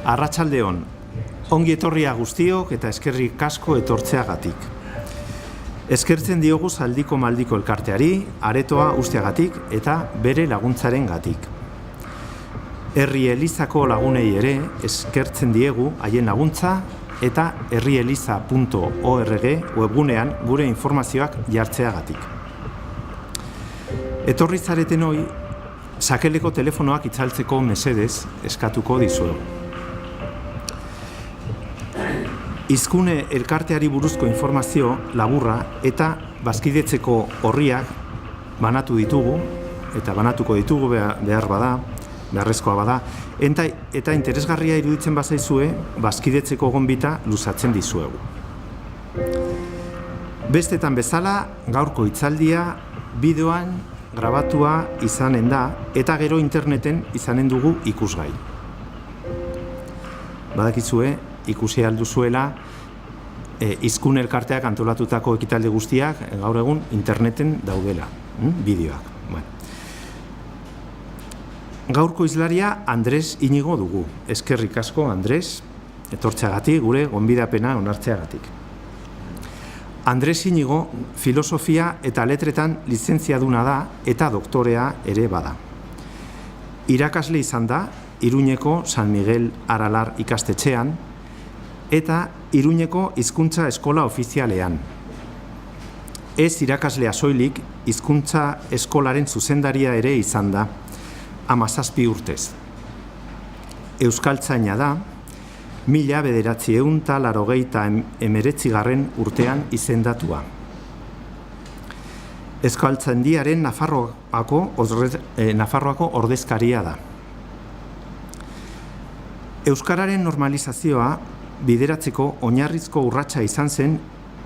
Arratsaldeon, ongi etorria guztiok eta eskerrik asko etortzeagatik. Eskertzen diogu Zaldiko Maldiko elkarteari, aretoa usteagatik eta bere laguntzaren gatik. Herri Elizako lagunei ere eskertzen diegu haien laguntza eta herrieliza.org webgunean gure informazioak jartzeagatik. Etorri zareten hoi, sakeleko telefonoak itzaltzeko mesedez eskatuko dizuegu. Hizkune elkarteari buruzko informazio laburra eta bazkidetzeko orriak banatu ditugu, eta banatuko ditugu behar bada, beharrezkoa bada, eta interesgarria iruditzen bazaizue, bazkidetzeko gonbita luzatzen dizuegu. Bestetan bezala, gaurko hitzaldia bideoan grabatua izanen da, eta gero interneten izanen dugu ikusgai. Badakizue, ikusi alduzuela, hizkune elkarteak antolatutako ekitaldi guztiak gaur egun interneten daudela, bideoak. Gaurko hizlaria Andres Inigo dugu. Eskerrik asko, Andres, etortzeagatik, gure gonbidapena onartzeagatik. Andres Inigo filosofia eta letretan lizentziaduna da eta doktorea ere bada. Irakasle izan da, Iruñeko San Miguel Aralar ikastetxean, eta Iruñeko hizkuntza eskola ofizialean. Ez irakaslea soilik, hizkuntza eskolaren zuzendaria ere izan da, 17 urtez. Euskaltzaina da, 1989 urtean izendatua. Euskaltzaindiaren Nafarroako ordezkaria da. Euskararen normalizazioa bideratzeko oinarrizko urratsa izan zen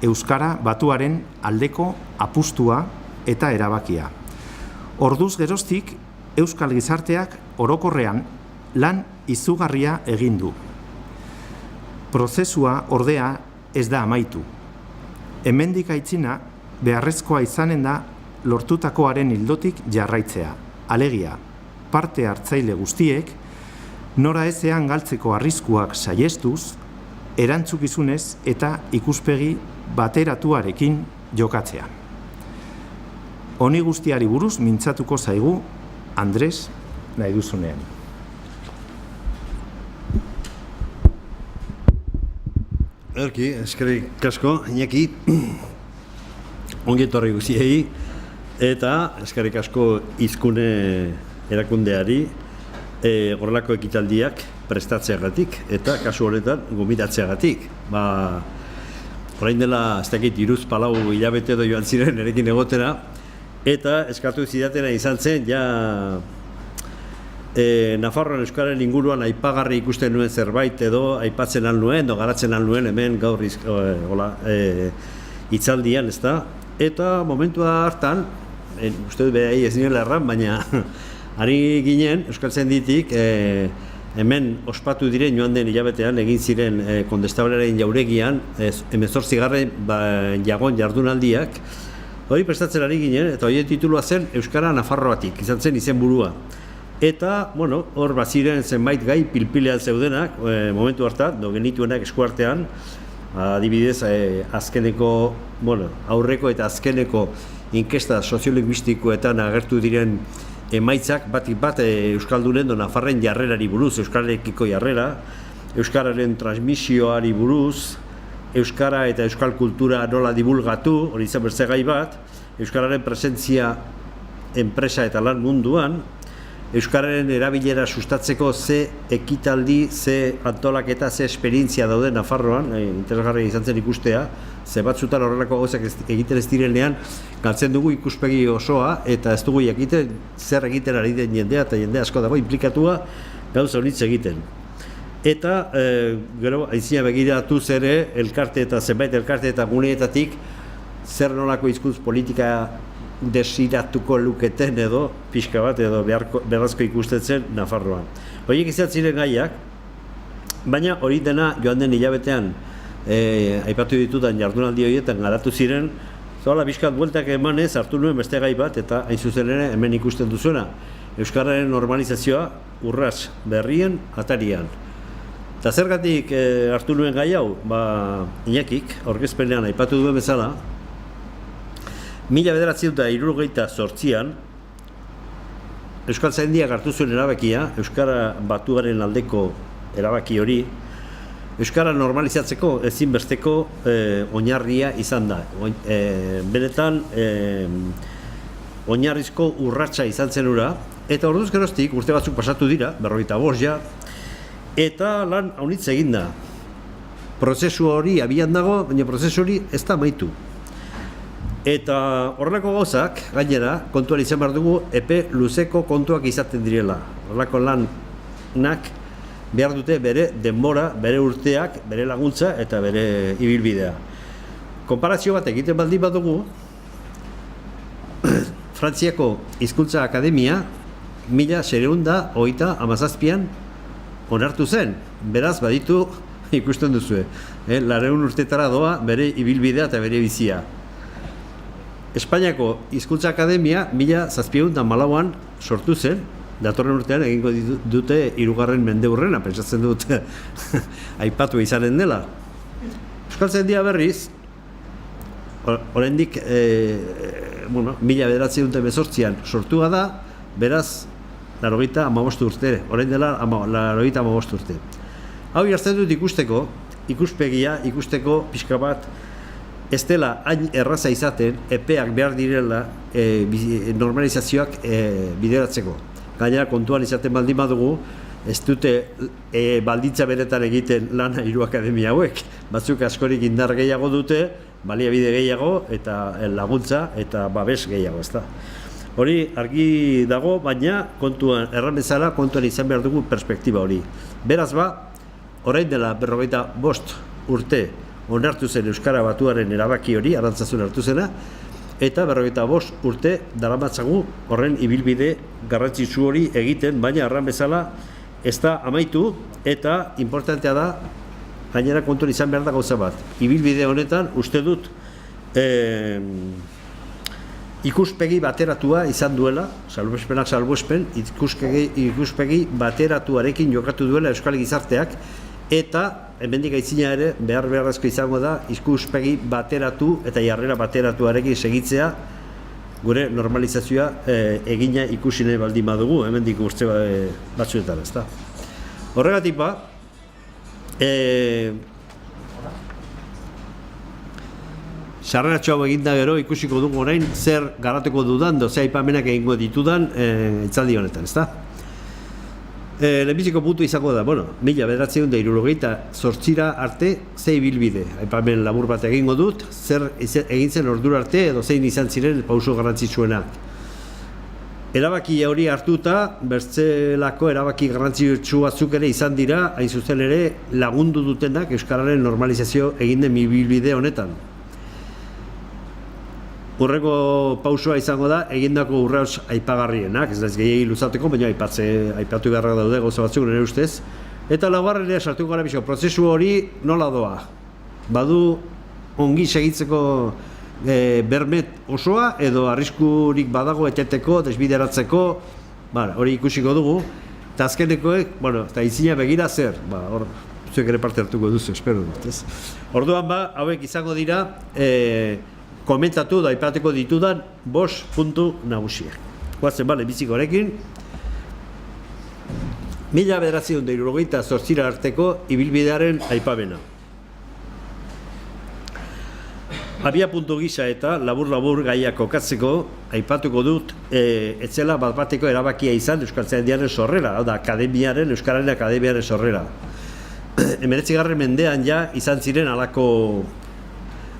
Euskara batuaren aldeko apustua eta erabakia. Orduz geroztik, Euskal gizarteak orokorrean lan izugarria egin du. Prozesua ordea ez da amaitu. Hemendik aitzina beharrezkoa izanen da lortutakoaren ildotik jarraitzea. Alegia, parte hartzaile guztiek, nora ezean galtzeko arriskuak saihestuz, erantzukizunez eta ikuspegi bateratuarekin jokatzea. Honi guztiari buruz mintzatuko zaigu Andres nahi duzunean. Erki, eskerrik asko, Iñaki, ongi etorri guztiei, eta eskerrik asko hizkune erakundeari horrelako ekitaldiak prestatzeagatik eta kasu honetan gonbidatzeagatik. Orain dela, ez dakit, 3-4 hilabete edo joan ziren erekin egotera, eta eskatu zidatena izan zen, Nafarroan Euskararen inguruan aipagarri ikusten nuen zerbait edo aipatzen al nuen, edo garatzen al nuen hemen gaur hitzaldian, ezta? Eta momentua hartan, uste dut behai ez nioela erran, baina ari ginen Euskaltzainditik hemen ospatu diren joan den hilabetean egin ziren Kondestablaren jauregian 18. Jagon jardunaldiak. Hori prestatzen ari ginen, eta hori titulua zen Euskara Nafarroatik, izan zen izenburua. Eta, hor baziren zenbait gai pilpilean zeudenak, momentu hartan, genituenak eskuartean, adibidez, aurreko eta azkeneko inkesta soziolinguistikoetan agertu diren emaitzak bat Euskaldunen do Nafarren jarrerari buruz, Euskararekiko jarrera, Euskararen transmisioari buruz, Euskara eta Euskal kultura nola divulgatu, hori izan bertze gai bat, Euskararen presentzia enpresa eta lan munduan, Euskararen erabilera sustatzeko ze ekitaldi, ze antolaketa, ze esperientzia daude Nafarroan, interesgarria izan zen ikustea, ze batzutan horrelako gauzak egiten ez direnean, galtzen dugu ikuspegi osoa, eta ez dugu jakiten zer egiten ari den jendea, eta jende asko dago implikatua gauza honitz egiten. Eta, gero, aizia begiratuz ere, elkarte eta zenbait elkarte eta guneetatik, zer nolako hizkuntz politika desiratuko luketen edo, pixka bat edo beharrezko ikustetzen Nafarroan. Horiek izan ziren gaiak, baina hori dena joan den hilabetean aipatu ditudan jardunaldi horietan garatu ziren, zoala pixkat bueltak emanez hartu nuen beste gai bat, eta hain zuzen ere hemen ikusten duzuena, Euskararen normalizazioa urrats berrien atarian. Eta zergatik hartu nuen gai hau, Iñakik, aurkezpenean aipatu duen bezala, 1978an, Euskaltzaindiak hartu zuen erabakia, Euskara batuaren aldeko erabaki hori, Euskara normalizatzeko ezinbesteko oinarria izan da. Benetan, oinarrizko urratsa izan zen hura, eta orduz geroztik urte batzuk pasatu dira, 45 ja, eta lan haunitz egin da. Prozesu hori abian dago, baina prozesu hori ez da amaitu. Eta horrelako gauzak, gainera, kontuan izan behar dugu, epe luzeko kontuak izaten direla. Horrelako lanak behar dute bere denbora, bere urteak, bere laguntza eta bere ibilbidea. Konparazio bat egiten baldin badugu, Frantziako Hizkuntza Akademia 1937an onartu zen. Beraz, baditu ikusten duzue. 200 urtetara doa bere ibilbidea eta bere bizia. Espainiako Hizkuntza Akademia 1714an sortu zen, datorren urtean egingo dute 3. mendeurrena, pentsatzen dute aipatu izanen dela. Euskaltzaindia berriz, oraindik 1918an sortua da, beraz 85 urte, orain dela 85 urte. Hau jartzen dut ikusteko pixka bat, ez dela hain erraza izaten, epeak behar direla normalizazioak bideratzeko. Gainera kontuan izaten baldin badugu, ez dute baldintza beretan egiten lana hiru akademia hauek. Batzuk askorik indar gehiago dute, baliabide gehiago eta laguntza eta babes gehiago, ezta. Hori argi dago, baina kontuan erran bezala kontuan izan behar dugu perspektiba hori. Beraz orain dela 45 urte onartu zen Euskara batuaren erabaki hori, Arantzazun hartu zena, eta 45 urte daramatzagu horren ibilbide garrantzitsu hori egiten, baina erran bezala ez da amaitu, eta importantea da, gainera kontuan izan behar da gauza bat. Ibilbide honetan uste dut ikuspegi bateratua izan duela, salbuespenak salbuespen, ikuspegi bateratuarekin jokatu duela Euskal Gizarteak, eta hemendik aitzina ere beharrezko izango da ikuspegi bateratu eta jarrera bateratuarekin segitzea gure normalizazioa egina ikusi nahi baldin badugu, hemendik urte batzuetan, ezta. Horregatik sarreratxo hau eginda gero ikusiko dugu orain zer garatuko dudan, ze aipamenak egingo ditudan hitzaldi honetan, ezta. Lehenbiziko puntu izango da, 1978 arte ze ibilbide, aipamen labur bat egingo dut, zer egin zen ordura arte edo zein izan ziren pauso garrantzitsuenak. Erabaki hori hartuta, bertzelako erabaki garrantzitsu batzuk ere izan dira, hain zuzen ere lagundu dutenak Euskararen normalizazio egin den ibilbide honetan. Urreko pausua izango da, egindako urraus aipagarrienak, ez da ez gehiagi luzateko, baina aipatu beharra daude gauza batzuk nire ustez. Eta laugarrenea sartuko gara bizko, prozesu hori nola doa. Badu ongi segitzeko bermet osoa, edo arriskurik badago eteteko, desbideratzeko, hori ikusiko dugu. Eta azkenekoek, eta izina begira zer, hor zuek ere parte hartuko duzu, espero dut, ez. Orduan hauek izango dira, komentatu da aipateko ditudan 5 puntu nagusiak. Guazen biziko horekin. 1978 arteko ibilbidearen aipamena. Abia puntu gisa eta labur-labur gaiak kokatzeko aipatuko dut etzela bat-bateko erabakia izan Euskaltzaindiaren sorrera, hau da, Euskararen Akademiaren sorrera. 19. mendean izan ziren halako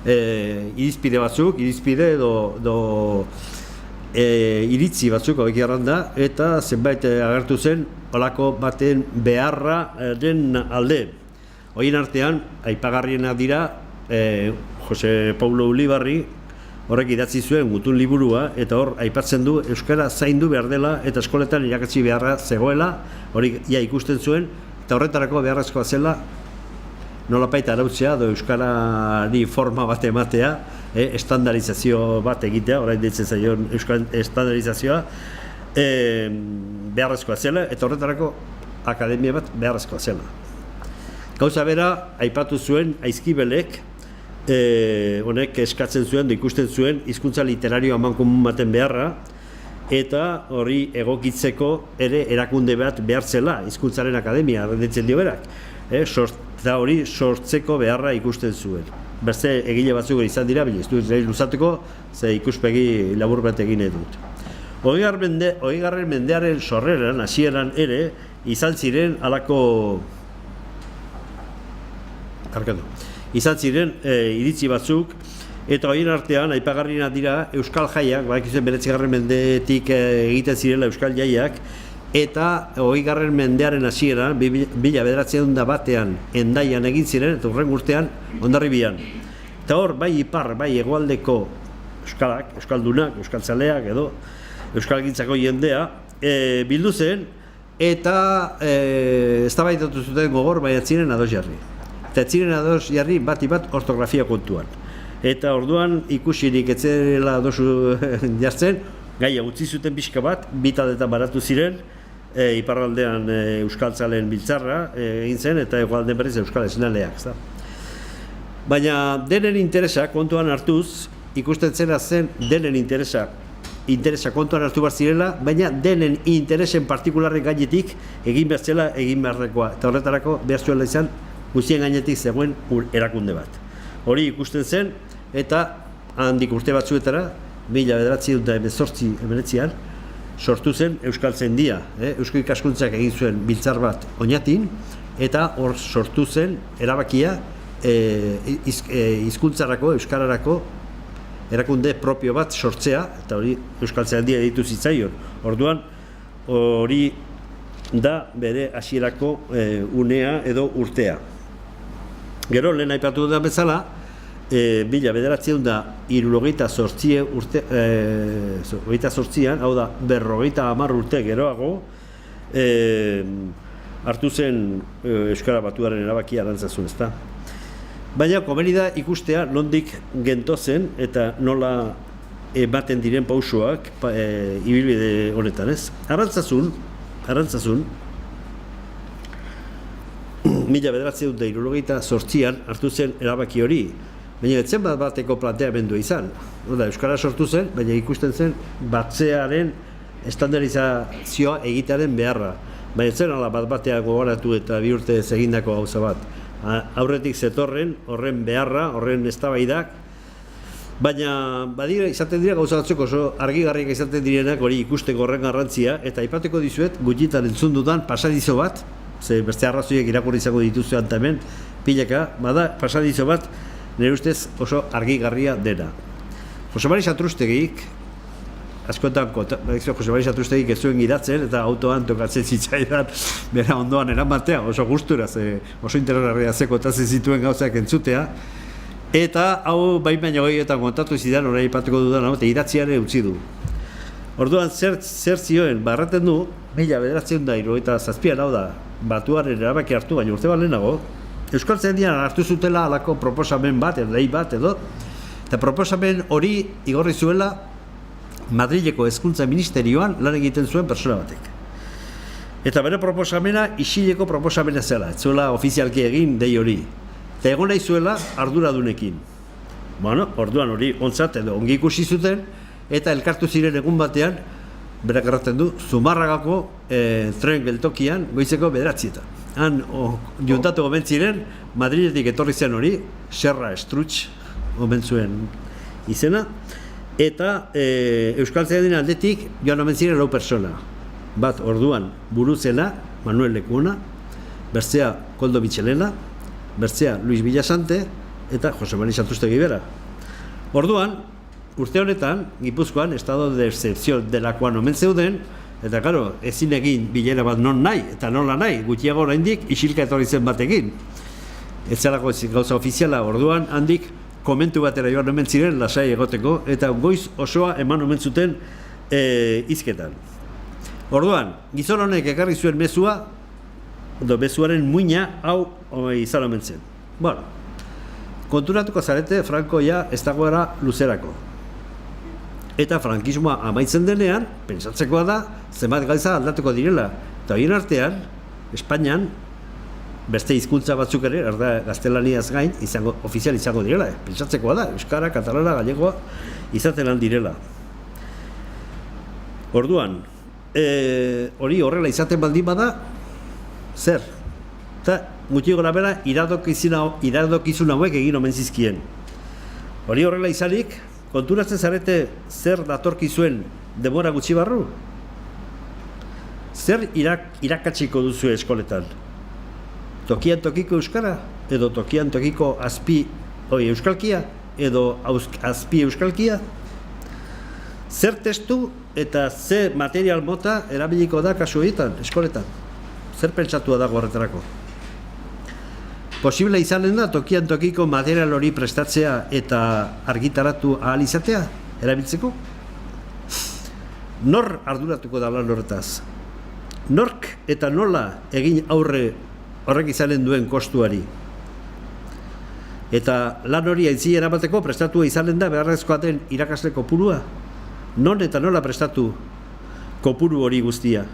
irizpide batzuk, edo iritzi batzuk hauek da, eta zenbait agertu zen holako baten beharraren alde. Horien artean, aipagarrienak dira, Jose Paulo Ulibarri horrek idatzi zuen gutun liburua, eta hor aipatzen du Euskara zaindu behar dela eta eskoletan irakatsi beharra zegoela, hori ikusten zuen, eta horretarako beharrezkoa zela nolapait arautzea edo Euskarari forma bat ematea, estandarizazio bat egitea, orain deitzen zaion Euskal estandarizazioa, beharrezkoa zela, eta horretarako akademia bat beharrezkoa zela. Gauza bera, aipatu zuen Aizkibelek, honek eskatzen zuen, ikusten zuen, hizkuntza literario amankomun baten beharra, eta hori egokitzeko ere erakunde bat behartzela, hizkuntzaren akademia, renditzen dio berak. Eta hori sortzeko beharra ikusten zuen. Beste egile batzuk izan dira, ez dut luzatuko, ze ikuspegi labur bat egin dut. 20. mendearen sorreran, hasieran ere, izan ziren iritzi batzuk, eta horien artean, aipagarrienak dira, Euskal Jaiak, badakizuen 9. mendetik egiten zirela Euskal Jaiak, eta 20. mendearen hasieran, 1901 Hendaian egin ziren, eta hurrengo urtean Hondarribian. Eta hor, bai ipar, bai hegoaldeko euskalak, euskaldunak, euskaltzaleak edo euskalgintzako jendea bildu zen, eta eztabaidatu zuten gogor, bai atziren ados jarri. Eta atziren ados jarri bat ortografia kontuan. Eta orduan ikusirik etzela adosu jartzen, gaia utzi zuten pixka bat, bi taldetan baratu ziren, iparraldean euskaltzaleen biltzarra egin zen, eta hegoaldean berriz euskal esnaleak. Baina denen interesa kontuan hartuz, ikusten zena zen denen interesa kontuan hartu behar zirela, baina denen interesen partikularren gainetik egin behar zela egin beharrekoa. Eta horretarako behar zuela izan guztien gainetik zegoen erakunde bat. Hori ikusten zen, eta handik urte batzuetara, 1918an, sortu zen Euskaltzaindia. Eusko Ikaskuntzak egin zuen biltzar bat Oñatin, eta hor sortu zen erabakia hizkuntzarako, euskararako erakunde propio bat sortzea, eta hori Euskaltzaindia deitu zitzaion. Orduan, hori da bere hasierako unea edo urtea. Gero, lehen aipatu da bezala, 1978an, hau da, 50 urte geroago, hartu zen Euskara Batuaren erabakia arantzazun, ezta? Baina, komeni da ikustea nondik gentozen eta nola ematen diren pausoak ibilbide honetan, ez? Arantzazun, 1978an hartu zen erabaki hori, baina etzen bateko planteamendua izan. Euskara sortu zen, baina ikusten zen batzearen estandarizazioa egitearen beharra. Baina etzen ala bat-batea gogoratu eta bi urte egindako gauza bat. Aurretik zetorren, horren beharra, horren eztabaidak, baina badira izaten dira gauza batzuk oso argigarriak izaten direnak hori ikusteko horren garrantzia, eta aipatuko dizuet gutxitan entzun dudan pasadizo bat, ze beste arrazoiek irakurri izango dituzte hemen, pilaka, bada pasadizo bat nire ustez oso argigarria dena. Jose Mari Satrustegik, askotan, Jose Mari Satrustegik ez zuen gidatzen eta autoan tokatzen zitzaidan bera ondoan eramatea, oso gustura, oso interesgarria kotatzen zituen gauzak entzutea, eta hau bain baino gehietan kontatu zidan, orain aipatuko dudan, eta idatziare utzi du. Orduan zer zioen, barraten du, 1977an, hau da, Batuaren erabaki hartu, baina urte bat lehenago, Euskaltzaindian hartu zutela halako proposamen bat, lei bat edo, eta proposamen hori igorri zuela Madrileko Hezkuntza Ministerioan lan egiten zuen persona batek. Eta bere proposamena isileko proposamena zela, ez zuela ofizialki egin dei hori. Eta egon nahi zuela arduradunekin. Bueno, orduan hori ontzat edo ongi ikusi zuten, eta elkartu ziren egun batean, berak erraten du, Zumarragako tren geltokian goizeko 9:00. Han juntatu gomen ziren, Madriletik etorri zen hori, Serra Estrutx gomen zuen izena, eta Euskaltzaindiaren aldetik joan omen ziren 4 persona. Bat orduan buruzena, Manuel Lekuna, bestea Koldo Michelena, bestea Luis Villasante, eta Jose Mari Satrustegi bera. Orduan, urte honetan, Gipuzkoan, estado de excepción delakoan omen zeuden, eta karo, ezin egin bilera bat non nahi, eta nola nahi, gutxiago oraindik isilka etorri zen batekin. Ez zelako gauza ofiziala, orduan, handik komentu batera joan omen ziren, lasai egoteko, eta goiz osoa eman omen zuten hizketan. Orduan, gizon honek ekarri zuen mezua, mezuaren muina hau izan omen zen. Bueno, konturatuko zarete, Franco ja ez dagoera luzerako. Eta frankismoa amaitzen denean, pentsatzekoa da, zenbat gauza aldatuko direla. Eta horien artean, Espainian, beste hizkuntza batzuk ere, gaztelaniaz gain, ofizial izango direla. Pentsatzekoa da, euskara, katalana, gallegoa izaten lan direla. Orduan, hori horrela izaten baldin bada, zer? Eta gutxi gora bera, iradokizun hauek egin omen zizkien. Hori horrela izanik, konturatzen zarete zer datorkizuen denbora gutxi barru? Zer irakatsiko duzu eskoletan? Tokian tokiko euskara? Edo tokian tokiko euskalkia? Edo azpi euskalkia? Zer testu eta ze material mota erabiliko da kasu horietan, eskoletan? Zer pentsatua dago horretarako? Posible izanen da tokian tokiko material hori prestatzea eta argitaratu ahal izatea, erabiltzeko? Nor arduratuko da lan horretaz? Nork eta nola egin aurre horrek izanen duen kostuari? Eta lan hori aintzien eramateko prestatua izanen da beharrezkoa den irakasle kopurua? Non eta nola prestatu kopuru hori guztia?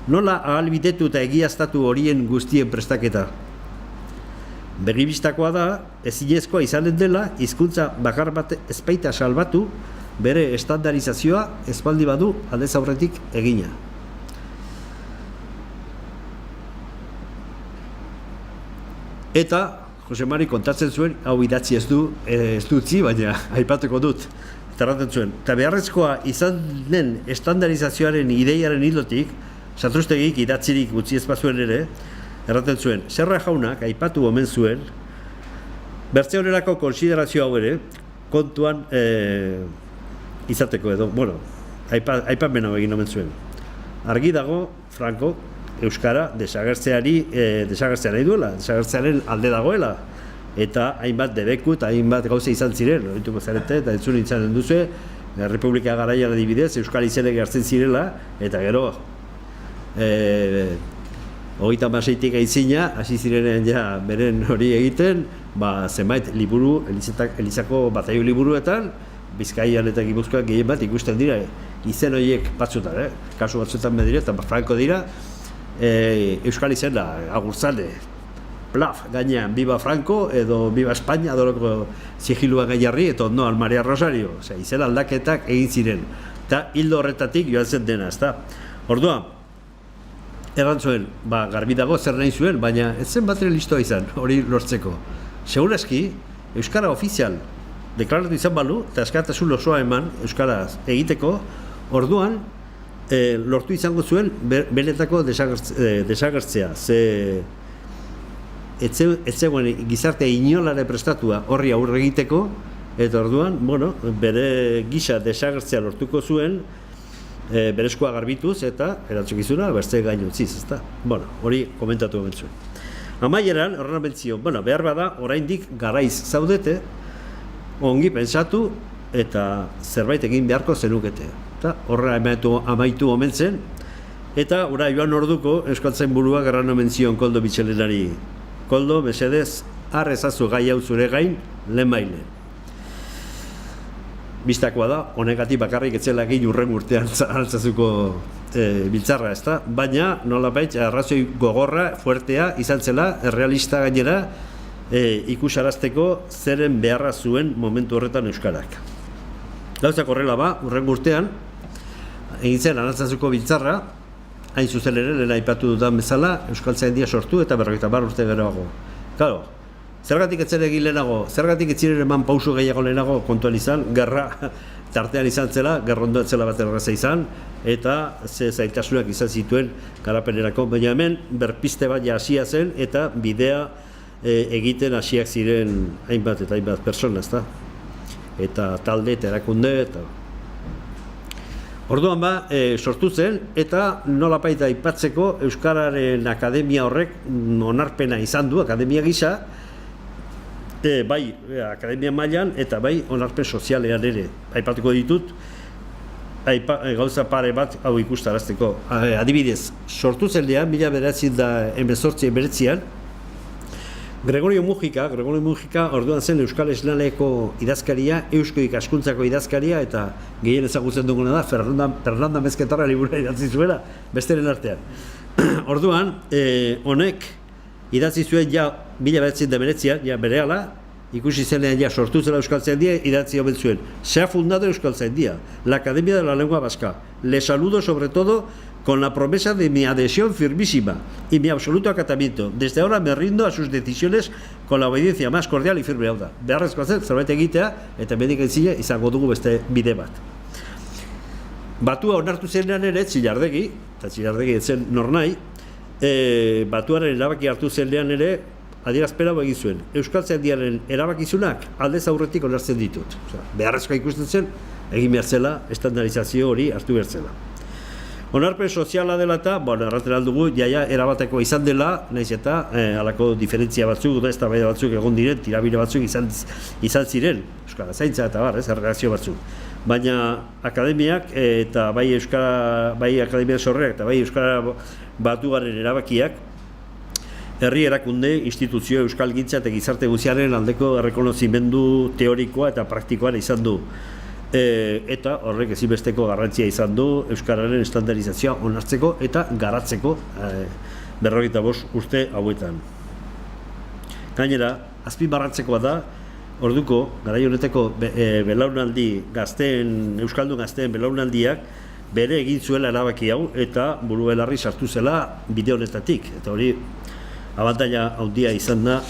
Nola ahalbidetu eta egiaztatu horien guztien prestaketa? Begibistakoa da, ezinezkoa izanen dela, hizkuntza bakar bat ezpaita salbatu, bere estandarizazioa espaldi badu aldez aurretik egina. Eta, Jose Mari kontatzen zuen, hau idatzi ez du utzi, baina aipatuko dut. Erraten zuen, eta beharrezkoa izan den estandarizazioaren ideiaren hilotik, Satrustegik idatzirik utzi ez bazuen ere, erraten zuen, Serra jaunak aipatu omen zuen, bertze honerako konsiderazio hau ere, kontuan izateko edo, aipamen hau egin omen zuen. Argi dago, Franco, euskara desagertzea nahi duela, desagertzearen alde dagoela, eta hainbat debeku eta hainbat gauza izan ziren, horituko zarete, eta entzun izanen duzu, Republika garaian adibidez, euskal izenek hartzen zirela, eta gero, 36tik aitzina, hasi zirenen ja beren hori egiten, zenbait liburu, Elizako bataio liburuetan, Bizkaian eta Gipuzkoan gehien bat ikusten dira, izen horiek batzutan, kasu batzutan bedire, eta Franco dira, euskal izena, Agurzale, Plaf, gainean, Viva Franco, edo Viva España, adoroko sigilua gaiarri, eta ondoan Maria Rosario, izen aldaketak egin ziren, eta hildo horretatik joan zen dena, ezta? Orduan, errantzuen, garbi dago zer nahi zuen, baina ez zen batere listoa izan, hori lortzeko. Segurazki, euskara ofizial deklaratu izan balu, eta askatasun osoa eman euskaraz egiteko, orduan, lortu izango zuen benetako desagertzea. Ez zegoen gizarte inolare prestatua horri aurre egiteko, eta orduan, bere gisa desagertzea lortuko zuen, berezkoa garbituz eta erantzukizuna beste gain utziz, ezta? Hori komentatu egin zuen. Amaieran, horren bentzio, behar bada, oraindik garaiz zaudete, ongi pentsatu eta zerbait egin beharko zenukete. Horra amaitu omen zen, eta ora joan orduko euskaltzain burua garran omen zion Koldo Mitxelenari. Koldo, mesedez, har ezazu gai hau zure gain, lehenbaile. Bistakoa da, honekatik bakarrik etzela egin urren urtean altzazuko biltzarra, ezta? Baina, nolabait, arrazoi gogorra, fuertea, izan zela, errealista gainera, ikusarazteko zeren beharra zuen momentu horretan euskarak. Gauzak horrela urren urtean, egin zen Arantzazuko biltzarra, hain zuzen ere, lehen aipatu dudan bezala, Euskaltzaindia sortu eta 50 urte geroago. Claro, zergatik etzen egin lehenago, zergatik etzen eman pausu gehiago lehenago kontuan izan, gerra tartean izan zela, gerrondo etzela bat erraza izan, eta ze zaitasunak izan zituen garapenerako, baina hemen berpiste bat hasia zen eta bidea egiten hasiak ziren hainbat eta hainbat persona, ezta? Eta talde eta erakunde eta orduan sortu zen eta nolapait aipatzeko Euskararen Akademia horrek onarpena izan du, akademia gisa, bai akademia mailan eta bai onarpen sozialean ere. Aipatuko ditut, gauza pare bat hau ikustarazteko. Adibidez, sortu zen lehan, 1918 Gregorio Mujika orduan zen Euskal Esnaleko idazkaria, Eusko ikaskuntzako idazkaria, eta gehien ezagutzen duguna da, Fernanda Mezketarra liburua idatzi zuela, besteren artean. Orduan, honek idatzi zuen ja 1919an, ja berehala, ikusi zenean ja sortu zela Euskaltzaindia, idatzi omen zuen. Se ha fundado Euskaltzaindia, la Academia de la Lengua Vasca. Le saludo sobre todo con la promesa de mi adhesión firmísima y mi absoluto acatamiento. Desde ahora me rindo a sus decisiones con la obediencia más cordial y firme. Hau da, beharrezkoa zen, zerbait egitea, eta medik entzile izango dugu beste bide bat. Batua onartu zenean ere, Txillardegi, eta Txillardegi etzen nornai, batuaren erabaki hartu zenean ere, adierazpena egin zuen. Euskaltzaindiaren erabakizunak aldez aurretik onartzen ditut. Beharrezkoa ikusten zen, egin behar zela, estandarizazio hori hartu behar zela. Onarpen soziala dela eta, erraten aldugu, jaia erabateko izan dela, nahiz eta halako diferentzia batzuk, eztabaida batzuk egon diren, tirabire batzuk izan ziren, euskara zaintza eta bar, erreakzio batzuk. Baina akademiak eta bai akademia sorreak eta bai euskara batugaren erabakiak, herri erakunde, instituzio, euskalgintza eta gizarte guziaren aldeko errekonozimendu teorikoa eta praktikoa izan du. Eta horrek ezinbesteko garrantzia izan du euskararen estandarizazioa onartzeko eta garatzeko 45 urte hauetan. Gainera, azpimarratzekoa da, orduko, garai honetako belaunaldi gazteen, euskaldun gazteen belaunaldiak bere egin zuela erabaki hau eta buru belarri sartu zela bide honetatik. Eta hori, abantaila handia izan da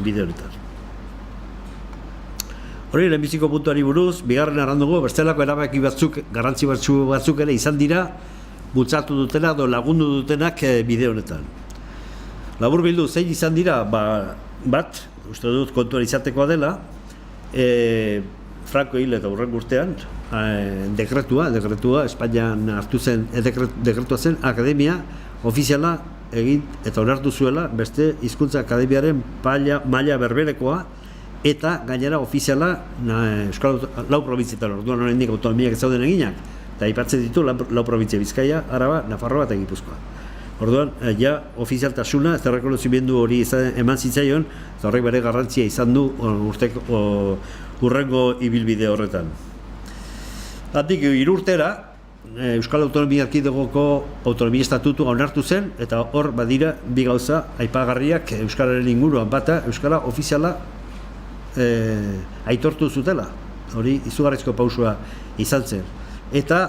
bide honetan. Hori, lehenbiziko puntuari buruz, bigarren arrandugu, bestelako erabaki batzuk, garrantzi batzuk ere izan dira, bultzatu dutena edo lagundu dutenak bide honetan. Labur bildu, zein izan dira, bat, uste dut kontuan izatekoa dela, Franco hil eta hurrengo urtean, dekretua, Espainian hartu zen, dekretua zen, akademia ofiziala egin eta onartu zuela, beste hizkuntza akademiaren maila berberekoa, eta gainera ofiziala Euskal lau probintzietan, orduan oraindik autonomiak ez zauden eginak, eta aipatzen ditu lau probintzia, Bizkaia, Araba, Nafarroa eta Gipuzkoa. Orduan, ja ofizialtasuna, ez da rekonozimendu hori eman zitzaion, eta horrek bere garrantzia izan du hurrengo ibilbide horretan. Handik 3 urtera, Euskal Autonomia Erkidegoko autonomia estatutua onartu zen, eta hor badira bi gauza aipagarriak euskararen inguruan, bata euskara ofiziala aitortu zutela, hori izugarrizko pausua izan zen. Eta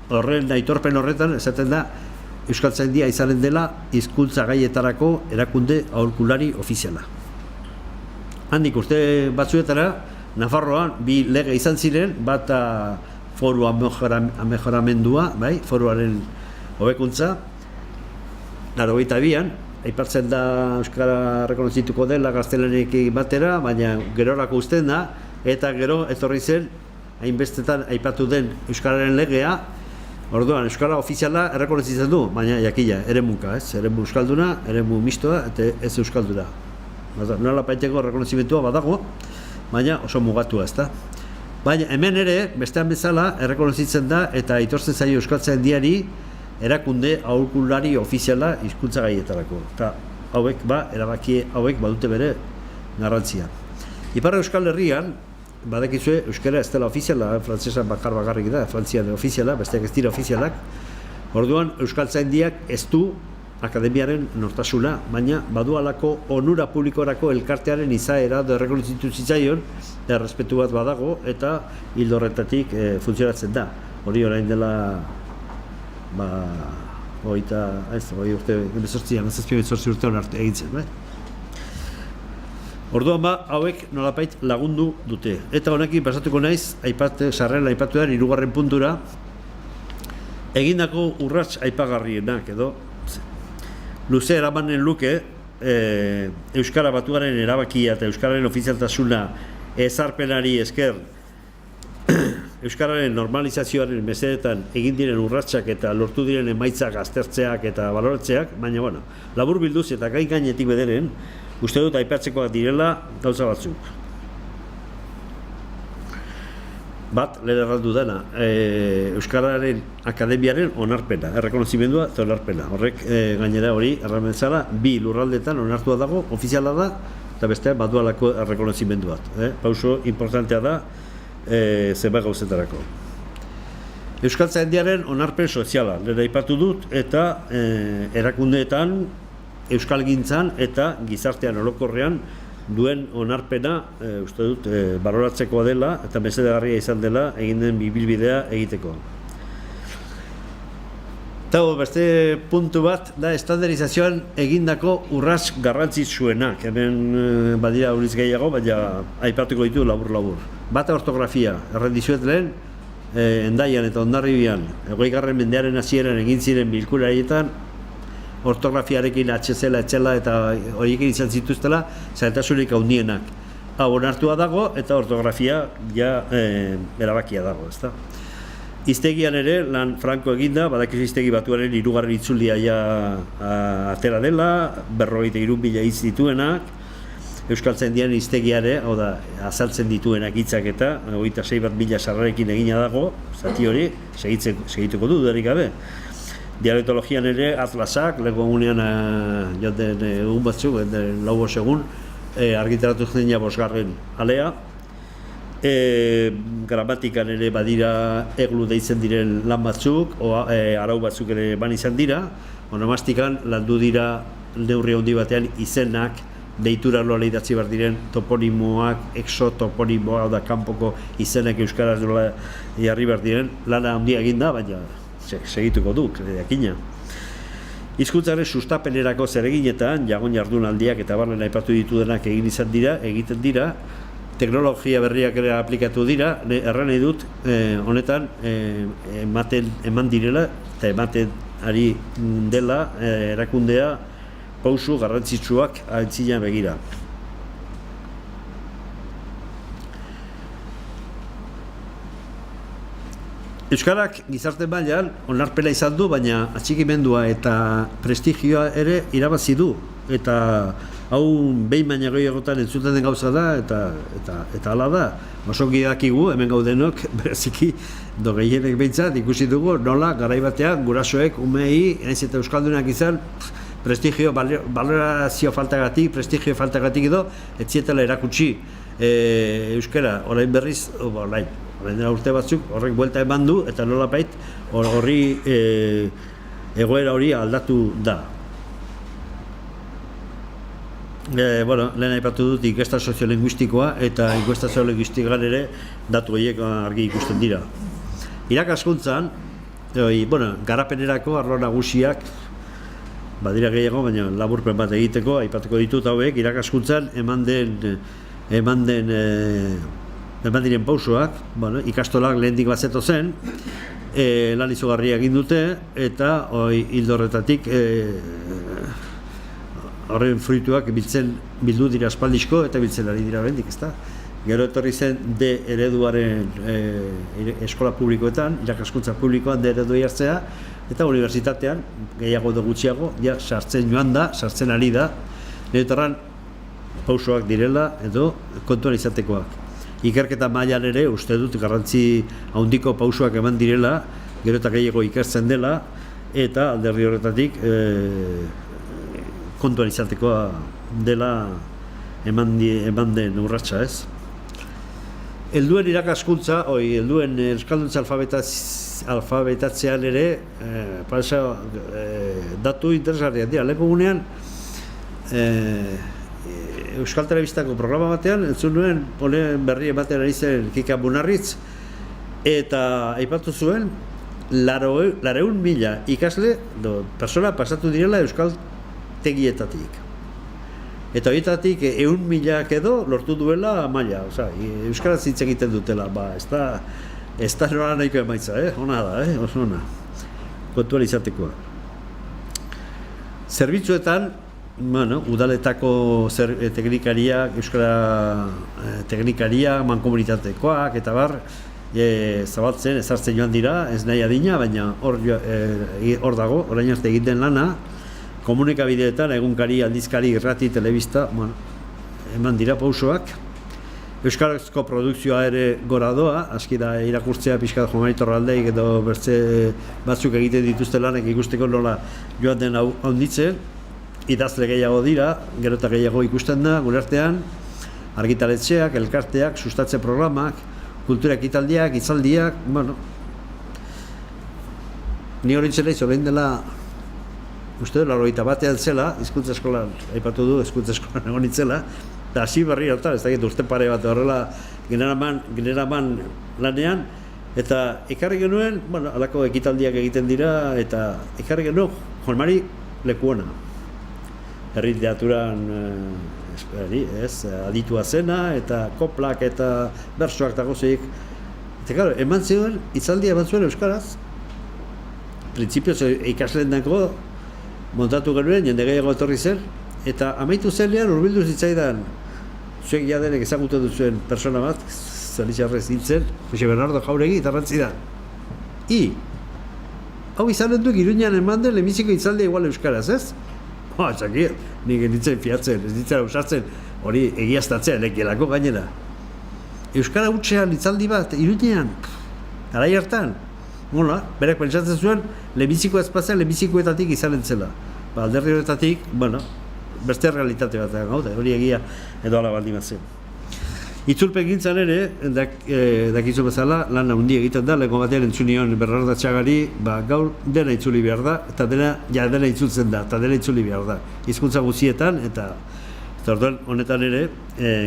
horren aitorpen horretan esaten da Euskaltzaindia izanen dela hizkuntza gaietarako erakunde aholkulari ofiziala. Handik urte batzuetara, Nafarroan bi lege izan ziren, bata foru amejoramendua, foruaren hobekuntza, 92an, aipatzen da euskara rekonozituko dela gaztelanekin batera, baina gerorako uzten da, eta gero etorri zen, hainbestetan aipatu den euskararen legea, orduan euskara ofiziala errekonozitzen du, baina jakila, eremuka, eremu euskalduna, eremu mistoa, eta ez euskalduna. Nola paiteko errekonozimentua badago, baina oso mugatua, ezta. Baina hemen ere, bestean bezala, errekonozitzen da, eta aitortzen zaio Euskaltzaindiari erakunde aholkulari ofiziala hizkuntza gaietarako. Eta hauek, erabaki hauek badute bere garrantzia. Ipar Euskal Herrian, badakizue, euskara ez dela ofiziala, frantzesa bakarrik da, frantzian ofiziala, besteak ez dira ofizialak. Orduan, Euskaltzaindiak ez du akademiaren nortasuna, baina badualako onura publikorako elkartearen izaera errekonozitu zitzaion, errespetu bat badago, eta hildo horretatik funtzionatzen da. Hori orain dela urte arte egintzen, Orduan hauek nolapait lagundu dute. Eta honekin pasatuko naiz, sarrera aipatu da, 3. puntura, egindako urrats aipagarrienak, edo luze eramanen luke, Euskara Batuaren erabakia eta Euskararen ofizialtasuna ezarpenari esker Euskararen normalizazioaren mesedetan egin diren urratsak eta lortu diren emaitzak aztertzeak eta baloratzeak, baina, labur bilduz eta gainetik bederen, uste dut aipatzekoak direla gauza batzuk. Bat, lehen erraldu dena, Euskararen Akademiaren onarpena, errekonozimendua eta onarpena. Horrek gainera hori, erramentzala, 2 lurraldetan onartua dago, ofiziala da, eta beste badualako errekonozimendu bat. Pauso importantea da, zenbait gauzetarako. Euskaltzaindiaren onarpen soziala, lehen aipatu dut, eta erakundeetan euskalgintzan eta gizartean orokorrean duen onarpena uste dut baloratzekoa dela eta mesedegarria izan dela egin den ibilbidea egiteko. Eta beste puntu bat da estandarizazioan egindako urrats garrantzitsuenak. Hemen badira uriz gehiago, baina aipatuko ditu labur-labur. Bata ortografia, errendizuet lehen, Hendaian eta Hondarribian, 20. mendearen hasieran egin ziren bilkura haietan, ortografiarekin atxezela, etxela eta horiekin izan zituztela, zailtasunik handienak. Hau onartua dago eta ortografia ja erabakia dago, ezta? Hiztegian ere, lan franko eginda, badakizu Hiztegi Batuaren 3. itzulia ja atera dela, 53.000 hitz dituenak, euskaltzaindian hiztegiare, hau da, azaltzen dituenak hitzak eta 26.000 sarrarekin egina dago, zati hori, segituko du, dudarik gabe. Dialektologian ere, atlasak, lego egunean joten egun batzuk, lau egun, argitaratu zen ja 5. alea. Gramatikan ere badira eglu deitzen diren lan batzuk, arau batzuk ere ban izan dira, onomastikan landu dira neurri handi batean izenak, deitura nola idatzi behar diren toponimoak, exotoponimoak, da kanpoko izenak euskaraz nola jarri behar diren, lana handia eginda, baina segituko duk, jakina. Hizkuntzaren sustapenerako zereginetan, jagon jardunaldiak eta barren aipatu ditudenak egiten dira, teknologia berriak ere aplikatu dira, erran nahi dut, honetan eman direla eta ematen ari dela erakundea pausu garrantzitsuak aintzina begira. Euskarak gizarte mailan onarpena izan du, baina atxikimendua eta prestigioa ere irabazi du. Eta hau behin baina gehiagotan entzuten den gauza da eta hala da. Osongi dakigu, hemen gaudenok, bereziki, gehienek behintzat ikusi dugu nola garai batean gurasoek umei, naiz eta euskaldunak izan, prestigio, balorazio faltagatik, prestigio faltagatik edo, ez zietela erakutsi euskara, orain berriz, orain dela urte batzuk, horrek buelta eman du, eta nolapait horri egoera hori aldatu da. Lehen aipatu dut inkesta soziolinguistikoa eta inkesta soziolinguistikoan ere datu horiek argi ikusten dira. Irakaskuntzan, garapenerako arlo nagusiak badira gehiago, baina laburpen bat egiteko aipatuko ditut hauek, irakaskuntzan eman diren pausoak, ikastolak lehendik bazeto zen, lan izugarria egin dute eta hildo horretatik horren fruituak bildu dira aspaldizko eta biltzen ari dira bendik, ezta? Gero etorri zen D ereduaren eskola publikoetan, irakaskuntza publikoan D eredua jartzea, eta unibertsitatean, gehiago edo gutxiago, sartzen joan da, sartzen ari da, neotarran pausoak direla edo kontuan izatekoak. Ikerketa mailan ere uste dut garrantzi handiko pausoak eman direla, gero eta gehiago ikertzen dela, eta alderdi horretatik kontuan izatekoa dela eman den urratsa, ez? Helduen irakaskuntza, helduen euskalduntza alfabetatzean ere datu interesgarriak dira. Lehenko gunean Euskal Telebistako programa batean entzun nuen berri ematen ari zen Kika Bunarritz eta aipatu zuen 400.000 ikasle persona pasatu direla Euskal tegietatik. Eta horietatik 100.000 edo lortu duela maila, euskaraz hitz egiten dutela, ez da nola nahiko emaitza, ona da, oso ona, kontuan izatekoa. Zerbitzuetan, udaletako teknikariak, euskara teknikariak, mankomunitatekoak, eta bar, zabaltzen, ezartzen joan dira, ez nahi adina, baina hor dago, orain arte egiten lana, komunikabideetan, egunkari, aldizkari, irrati, telebista, eman dira pausoak. Euskarazko produkzioa ere gora doa, aski da irakurtzea pixka Jomanaitorraldeik edo bertze batzuk egiten dituzte lanek ikusteko nola joan den handitzen. Idazle gehiago dira, gero eta gehiago ikusten da, gure artean, argitaletxeak, elkarteak, sustatze programak, kultura ekitaldiak, hitzaldiak, ni hori txela orain dela uste dut, 81 zela, hizkuntza eskolan, aipatu du, hizkuntza eskolan egon nitzela, eta hasi berri hartan, ez dakit urte pare bat horrela generaman lanean, eta ekarri genuen, bueno, alako ekitaldiak egiten dira, eta ekarri genuen Juan Mari Lekuona. Herri literaturan aditua zena, eta koplak eta bersoak eta gozeik. Eta claro, eman zuen, hitzaldia eman zuen euskaraz, printzipioz ikasleen dako montatu genuen, jende gehiago etorri zen, eta amaitu zenean hurbildu zitzaidan, zuek jadenek ezagutu duzuen persona bat, Zoritxarrez nintzen, Jose Bernardo Jauregi, eta rantzidan. Hau izanen du Iruñan eman den lehenbiziko hitzaldia igual euskaraz, ez? Txaki, nik nintzen fiatzen, ez nintzen ausartzen, hori egiaztatzea, lekielako gainera. Euskara hutsean hitzaldi bat, Iruñean, garai hartan, berak pentsatzen zuen, lehenbiziko ezpazea lehenbizikoetatik izanen zela. Alderdi horretatik, beste realitate bat gaude, hori egia edo ala baldin bat zen. Itzulpen gintzan ere, dakizu bezala, lan handi egiten da, lehen batean entzunion Bernardo Txagari, gaur dena itzuli behar da, eta dena itzultzen da, eta dena itzuli behar da. Hizkuntza guztietan, eta orduan honetan ere,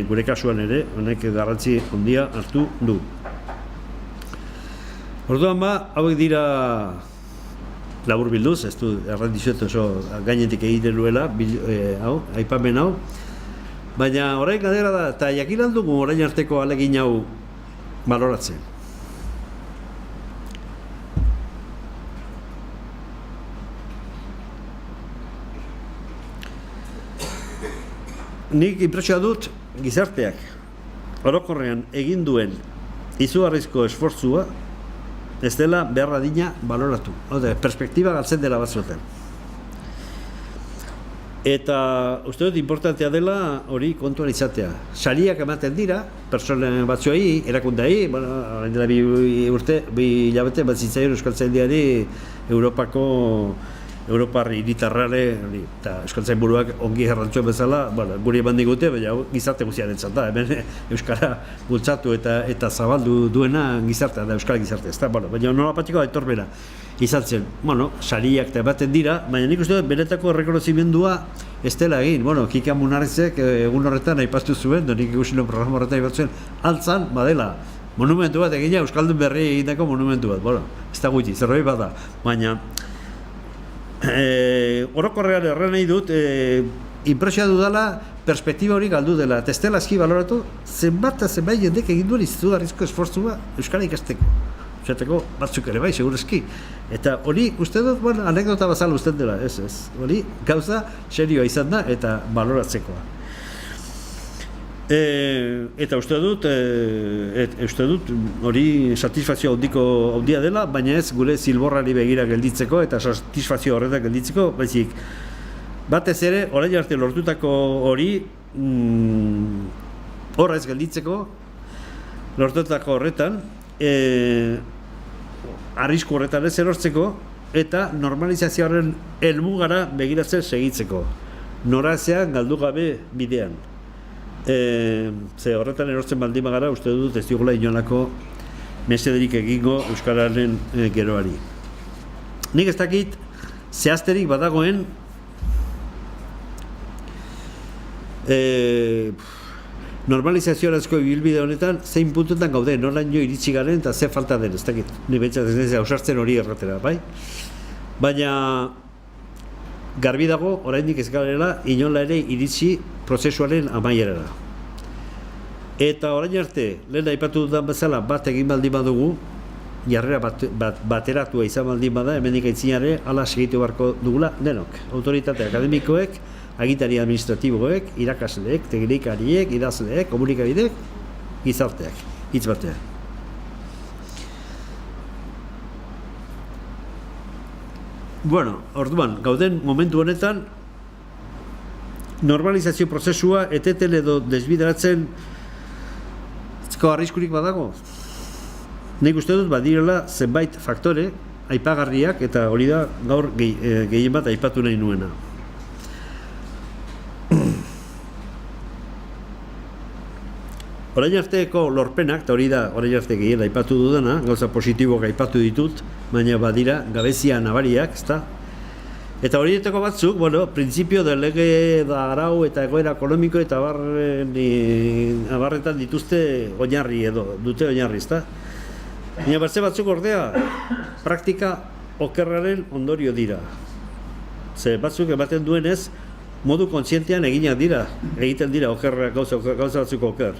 gure kasuan ere, honek garrantzi handia hartu du. Orduan hauek dira labur bilduz, ez du errandizuet oso gainetik egiten duela, aipamen hau, baina orain gadera da, eta jakin aldugu orain arteko alegin hau baloratzen. Nik inpresioa dut gizarteak orokorrean egin duen izugarrizko esfortzua ez dela behar adina baloratu. Perspektiba galtzen dela batzuetan. Eta uste dut importantea dela hori kontuan izatea. Sariak ematen dira, pertsonen batzuei, erakundeei, orain dela bi hilabete bat zitzaion Euskaltzaindiari Europar hiritarrare, eta Euskaltzainburuak ongi errantzuen bezala, guri eman digute, baina gizarte guztiaren da, hemen Euskara bultzatu eta zabaldu duena gizartea da, Euskal gizartea, baina nola patiko etorbera izan zen, sariak eta ematen dira, baina nik uste dut benetako errekonozimendua ez dela egin, Kika Munarrizek egun horretan aipaztu zuen, nik ikusten programa horretan aipatzen, altzan, badela, monumentu bat egina, Euskaldun berri egindako monumentu bat, ez da gutxi, zerbait bada, baina orokorrean erran nahi dut, inpresioa dudala, perspektiba hori galdu dela, eta ez dela eski baloratu, zenbat jendek egin duen izugarrizko esfortzua Euskara ikasteko. Zateko batzuk ere bai, segurezki. Eta hori, uste dut, anekdota bazala uste dela, ez. Hori, gauza serioa izan da eta baloratzekoa. Eta uste dut hori satisfazio handia dela, baina ez gure zilborrari begira gelditzeko eta satisfazio horretak gelditzeko, baizik batez ere, orain arte lortutako hori horra ez gelditzeko, lortutako horretan, arrisku horretan ez erortzeko eta normalizazioaren helmugara begiratzen segitzeko. Norazean galdu gabe bidean. Ze horretan erortzen baldin bagara, uste dut ez digula inolako mesederik egingo Euskararen geroari. Nik ez dakit zehazterik badagoen normalizazioarazko ibilbide honetan zein puntuetan gaude, noraino iritsi garen eta ze falta den, ez dakit. Ni behintzat ez ausartzen hori erratera, bai? Baina garbi dago, oraindik ez garela, inola ere iritsi prozesuaren amaierara. Eta orain arte, lehen aipatu dudan bezala, bat egin baldin badugu, jarrera bateratua izan baldin bada, hemendik aitzinare, hala segitu beharko dugula, denok. Autoritate akademikoek, agintari administratiboek, irakasleek, teknikariek, idazleek, komunikabideek, gizarteak, hitz batean. Orduan, gauden momentu honetan, normalizazio prozesua eteten edo desbideratzen arriskurik badago. Nik uste dut badirela zenbait faktore aipagarriak eta hori da gaur gehien bat aipatu nahi nuena. Orain arteko lorpenak, eta hori da orain arte gehien aipatu dudana, gauza positiboak aipatu ditut, baina badira gabezia nabariak, ezta? Eta horietako batzuk, printzipio de lege da arau eta egoera ekonomiko eta abarretan dituzte oinarri dute oinarri, ezta? Baina beste batzuk ordea, praktika okerraren ondorio dira. Ze batzuk ematen duenez, modu kontzientean egiten dira okerrak gauza batzuk oker.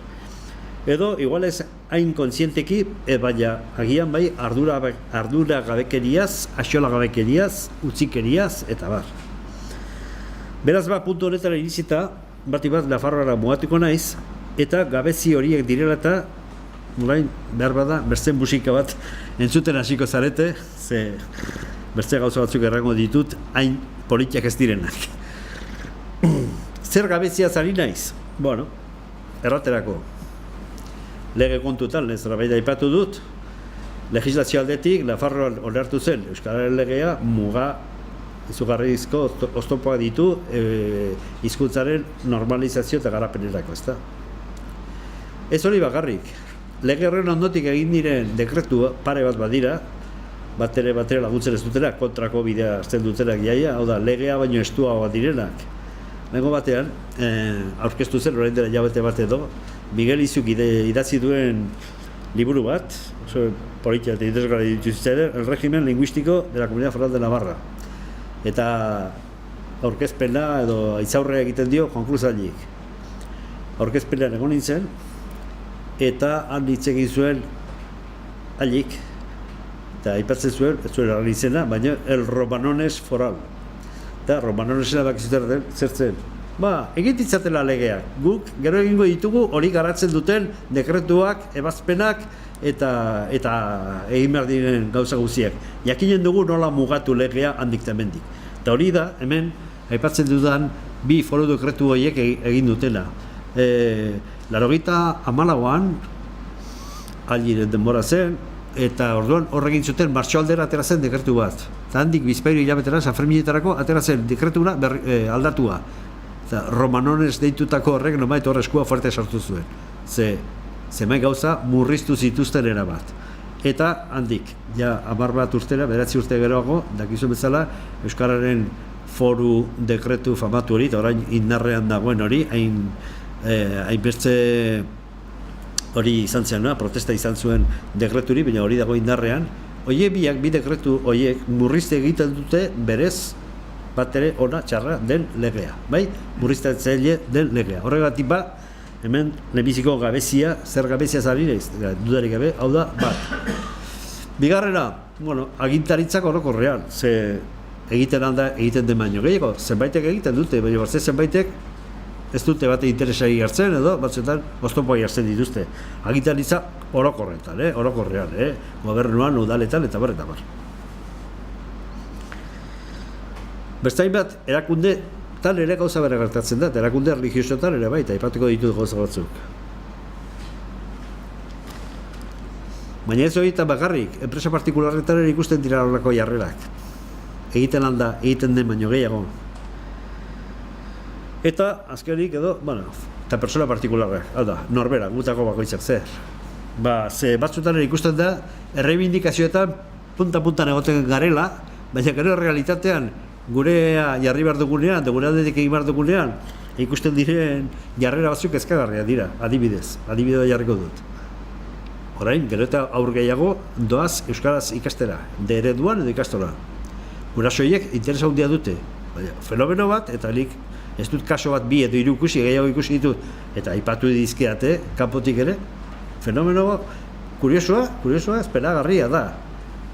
Edo, igual ez hain kontzienteki, baina agian bai ardura gabekeriaz, axola gabekeriaz, utzikeriaz, eta bar. Beraz puntu honetara irizita, bat Nafarroara mugatuko naiz, eta gabezi horiek direla eta, orain, behar bada, bertzen musika bat entzuten hasiko zarete, ze bertze gauza batzuk errango ditut, hain politiak ez direnak. Zer gabezia zari naiz? Erraterako. Lege kontutan, ez rabaida aipatu dut, legislazio aldetik, Nafarroan onartu zen, Euskararen legea muga izugarrizko oztopoak ditu hizkuntzaren normalizazio eta garapenerako, ezta? Ez hori bakarrik, lege horren ondotik egin diren dekretu pare bat badira, batera laguntzen ez dutenak, kontrako bidea hartzen dutenak jaia, hau da, legea baino estuagoa direnak. Lengo batean, aurkeztu zen, orain dela hilabete bat edo, Miguel Izuk idatzi duen liburu bat, oso politia eta interesgarri dituzten, el régimen lingüístico de la Comunidad Foral de Navarra. Eta aurkezpena edo aitzaurrea egiten dio Juan Cruz Allik. Aurkezpenean egon nintzen, eta han hitz egin zuen Allik, eta aipatzen zuen, ez zuen erran izena, baina el Romanones Foral. Eta Romanonesena bakizuten zertzen. Egititzatela legeak. Guk gero egingo ditugu hori garatzen duten dekretuak, ebazpenak eta egin behar diren gauza guztiak. Jakinen dugu nola mugatu legea handik temendik. Eta hori da, hemen, aipatzen dudan, bi foru dekretu horiek egin dutela. 94an, Alliren denbora zen, eta orduan horregin zuten Martxoaldera atera zen dekretu bat. Eta handik bizpahiru hilabetera, San Ferminetarako atera zen dekretuna aldatua. Eta Romanones deitutako horrek nomait hor eskua fuerte sartu zuen. Zemai gauza murriztu zituzten erabat. Eta handik, ja 10 bat urtera, 9 urte geroago, dakizu bezala, Euskararen foru dekretu famatu hori, eta orain indarrean dagoen hori, hainbeste hori izan zen, protesta izan zuen dekreturi, baina hori dago indarrean. Bi dekretu horiek murrizte egiten dute berez bat ere ona txarra den legea, bai? Murriztatzaile den legea. Horregatik hemen lehenbiziko gabezia, zer gabezia zari naiz, dudarik gabe, hau da, bat. Bigarrena, agintaritzak orokorrean, ze egiten alda egiten den baino gehiago, zenbaitek egiten dute, baina barze zenbaitek ez dute bate interesari hartzen edo batzuetan oztopoa hartzen dituzte. Agintaritza orokorrean, gobernuan, udaletan eta bar. Bestain bat, erakundetan ere gauza bera gertatzen da, erakunde religiosotan ere baita, aipatuko ditut gauza batzuk. Baina ez hori eta bakarrik, enpresa partikularretan ere ikusten dira horrelako jarrerak. Egiten alda, egiten den baino gehiago. Eta, azkenik edo, eta persona partikularrak, hau da, norbera, gutako bakoitzak zer. Ze batzutan ere ikusten da, erreibindikazioetan punta-puntan egoten garela, baina gero realitatean, gurea jarri behar dugunean, eta gure aldetik egin behar dugunean, ikusten diren jarrera batzuk ezkagarria dira, adibidea jarriko dut. Orain, gero eta aur gehiago doaz euskaraz ikastera, de ereduan edo ikastola. Gurasoiek interesa handia dute, fenomeno bat, eta nik ez dut kaso bat bi edo hiru ikusi, gehiago ikusi ditut, eta aipatu dizkiate, kanpotik ere, fenomeno kuriosoa esperagarria da.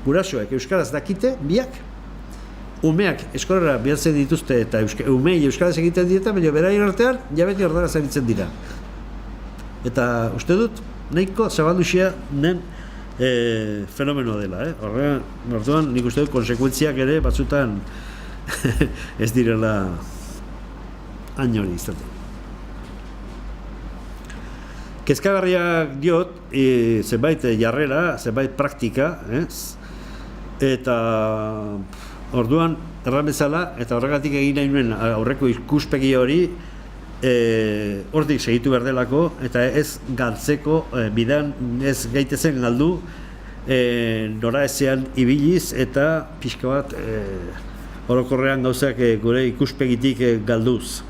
Gurasoek euskaraz dakite, biak, umeak eskolera bihatzen dituzte eta umei euskaraz egiten dieta, baina beraien artean jabeti ordara zabitzen dira. Eta uste dut, nahiko zabalduxia nen fenomeno dela. Orduan, nik uste dut, konsekuentziak ere batzutan ez direla hain hori izaten. Kezkagarriak diot, zenbait jarrera, zenbait praktika, eta orduan, erran bezala, eta horregatik egin nahi nuen aurreko ikuspegi hori, hortik segitu behar delako, eta ez galtzeko bidan, ez gaitezen galdu, nora ezean ibiliz, eta pixka bat orokorrean gauzak gure ikuspegitik galduz.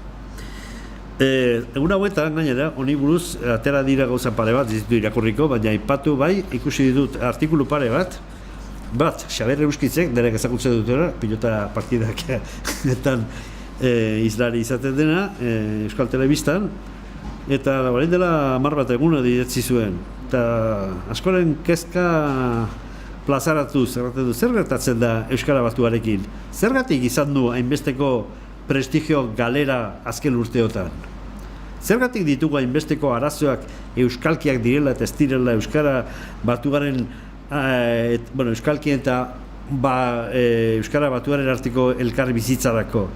Egun hauetan, gainera, honi buruz, atera dira gauza pare bat, ez ditu irakurriko, baina aipatu bai, ikusi ditut artikulu pare bat, Xabier Euskitzek, derek ezagutzen dutera, pilota partidak izlari izaten dena, Euskal Telebistan, eta berain dela 10 bat eguna idatzi zuen. Eta askoren kezka plazaratu zerraten du, zer gertatzen da Euskara Batuarekin? Zergatik izan du hainbesteko prestigio galera azken urteotan? Zergatik ditugu hainbesteko arazoak euskalkiak direla eta ez direla Euskara Batuaren euskalkien eta Euskara Batuaren arteko elkar bizitzarako?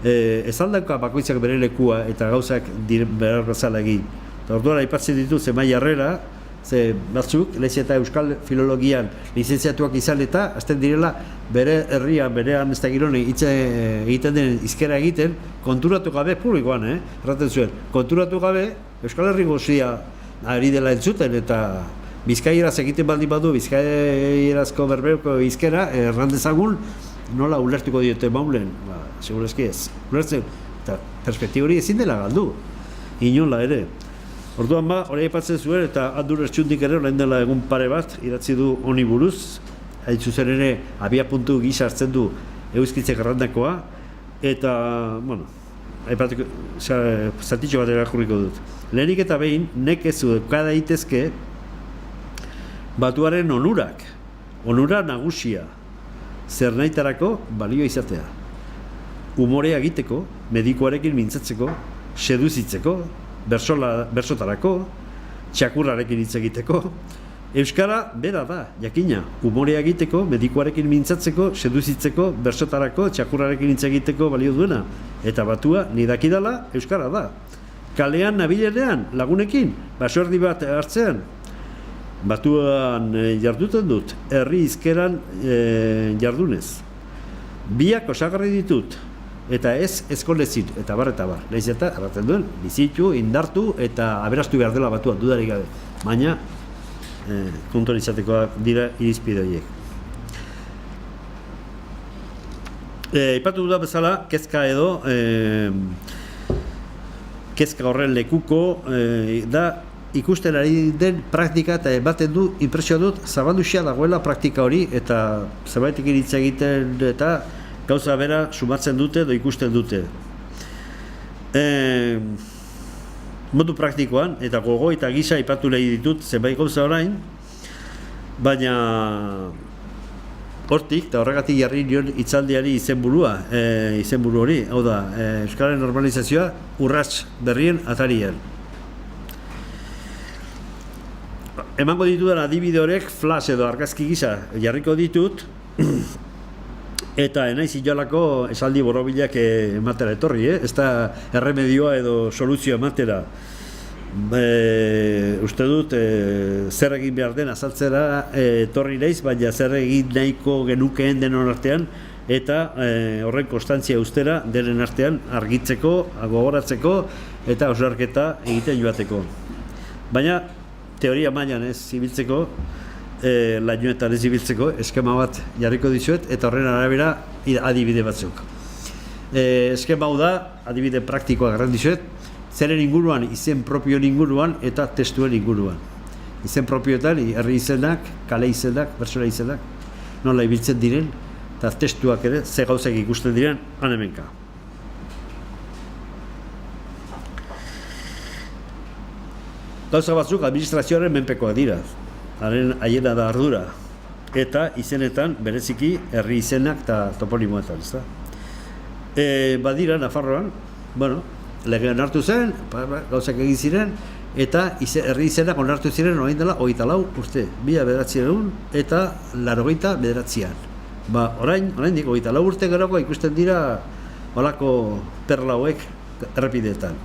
Ez aldauka bakoitzak bere lekua eta gauzak behar bezala egin. Eta orduan aipatzen ditu Zemai Jarrera, ze batzuk, lez eta Euskal Filologian lizentziatuak izan eta azten direla bere herrian, berean ez da girone egiten den izkera egiten, konturatu gabe, publikoan, erraten zuen, konturatu gabe Euskal Herri guzia ari dela entzuten eta Bizkaieraz egiten baldin badu, Bizkaierazko berbeuko izkera, errandezagun, nola ulertuko diote maulen, segurazki ez. Ulertzen, eta perspektiba hori ezin dela galdu, inola ere. Orduan hori aipatzen zuen, eta Andur Ertxundik ere, orain dela egun pare bat, idatzi du honi buruz, hain zuzen ere, abia puntu gisa hartzen du Euskitzek errandakoa, eta, aipatuko, zatitxo bat erakurriko dut. Lehenik eta behin, nekezu eduka daitezke Batuaren onurak, onura nagusia, zer nahitarako balio izatea. Umorea egiteko, medikoarekin mintzatzeko, seduzitzeko, bersotarako, txakurrarekin hitz egiteko. Euskara bera da, jakina, umorea egiteko, medikoarekin mintzatzeko, seduzitzeko, bersotarako, txakurrarekin hitz egiteko balio duena. Eta Batua, nidakidala, Euskara da. Kalean nabilenean, lagunekin, basoerdi bat hartzean, Batuan jarduten dut, herri izkeran jardunez. Biak osagarri ditut, eta ez eskolezit, eta bar. Lehiz eta, erraten duen, bizitu, indartu, eta aberastu behar dela Batuan, dudarik gabe. Baina, kontuan izatekoak dira irizpide horiek. Ipatu duda bezala, kezka edo, kezka horren lekuko, da, ikusten ari den praktika eta ematen du, inpresio dut, zabalduxia dagoela praktika hori eta zerbaitik hitz egiten eta gauza bera sumatzen dute edo ikusten dute. Modu praktikoan eta gogo eta gisa aipatu nahi ditut zenbait gauza orain, baina hortik eta horregatik jarri nion hitzaldiari izenburu hori, hau da, Euskararen normalizazioa urrats berrien atarian. Emango ditudan adibide horrek flash edo argazki gisa jarriko ditut eta enaiz inolako esaldi borobilak ematera etorri, ez da erremedioa edo soluzioa ematera. Uste dut zer egin behar den azaltzera etorri naiz, baina zer egin nahiko genukeen denon artean eta horren konstantzia ustera denen artean argitzeko, gogoratzeko eta hausnarketa egiten joateko. Baina teoria mailan ez ibiltzeko, lainoetan ez ibiltzeko, eskema bat jarriko dizuet, eta horren arabera adibide batzuk. Eskema hau da, adibide praktikoa garran dizuet, zeren inguruan, izen propioen inguruan eta testuen inguruan. Izen propioetan, herri izenak, kale izenak, pertsona izenak, nola ibiltzen diren, eta testuak ere, ze gauzak ikusten diren, hemenka. Gauza batzuk administrazioaren menpekoak dira, haiena da ardura, eta izenetan bereziki herri izenak eta toponimoetan, ezta. Badira, Nafarroan, legean hartu zen, gauzak egin ziren, eta herri izenak onartu ziren orain dela 24 urte, 1900 eta 89an. Oraindik 24 urte gerokoa ikusten dira holako perla hauek errepideetan.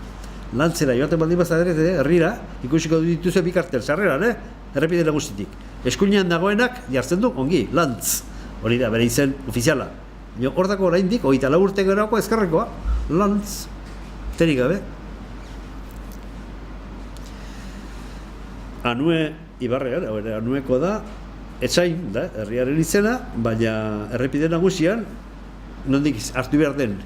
Lantzera joaten baldin bazadere, herrira, ikusiko dituzu bi kartel sarreran, errepide nagusitik. Eskuinean dagoenak jartzen du ongi, Lantz. Hori da, bere izen ofiziala. Hor dago oraindik, 24 urte gerokoa ezkerrekoa, Lantz. Terik gabe. Anue Ibarrean, Anueko da, etxain da, herriaren izena, baina errepide nagusian, nondik hartu behar den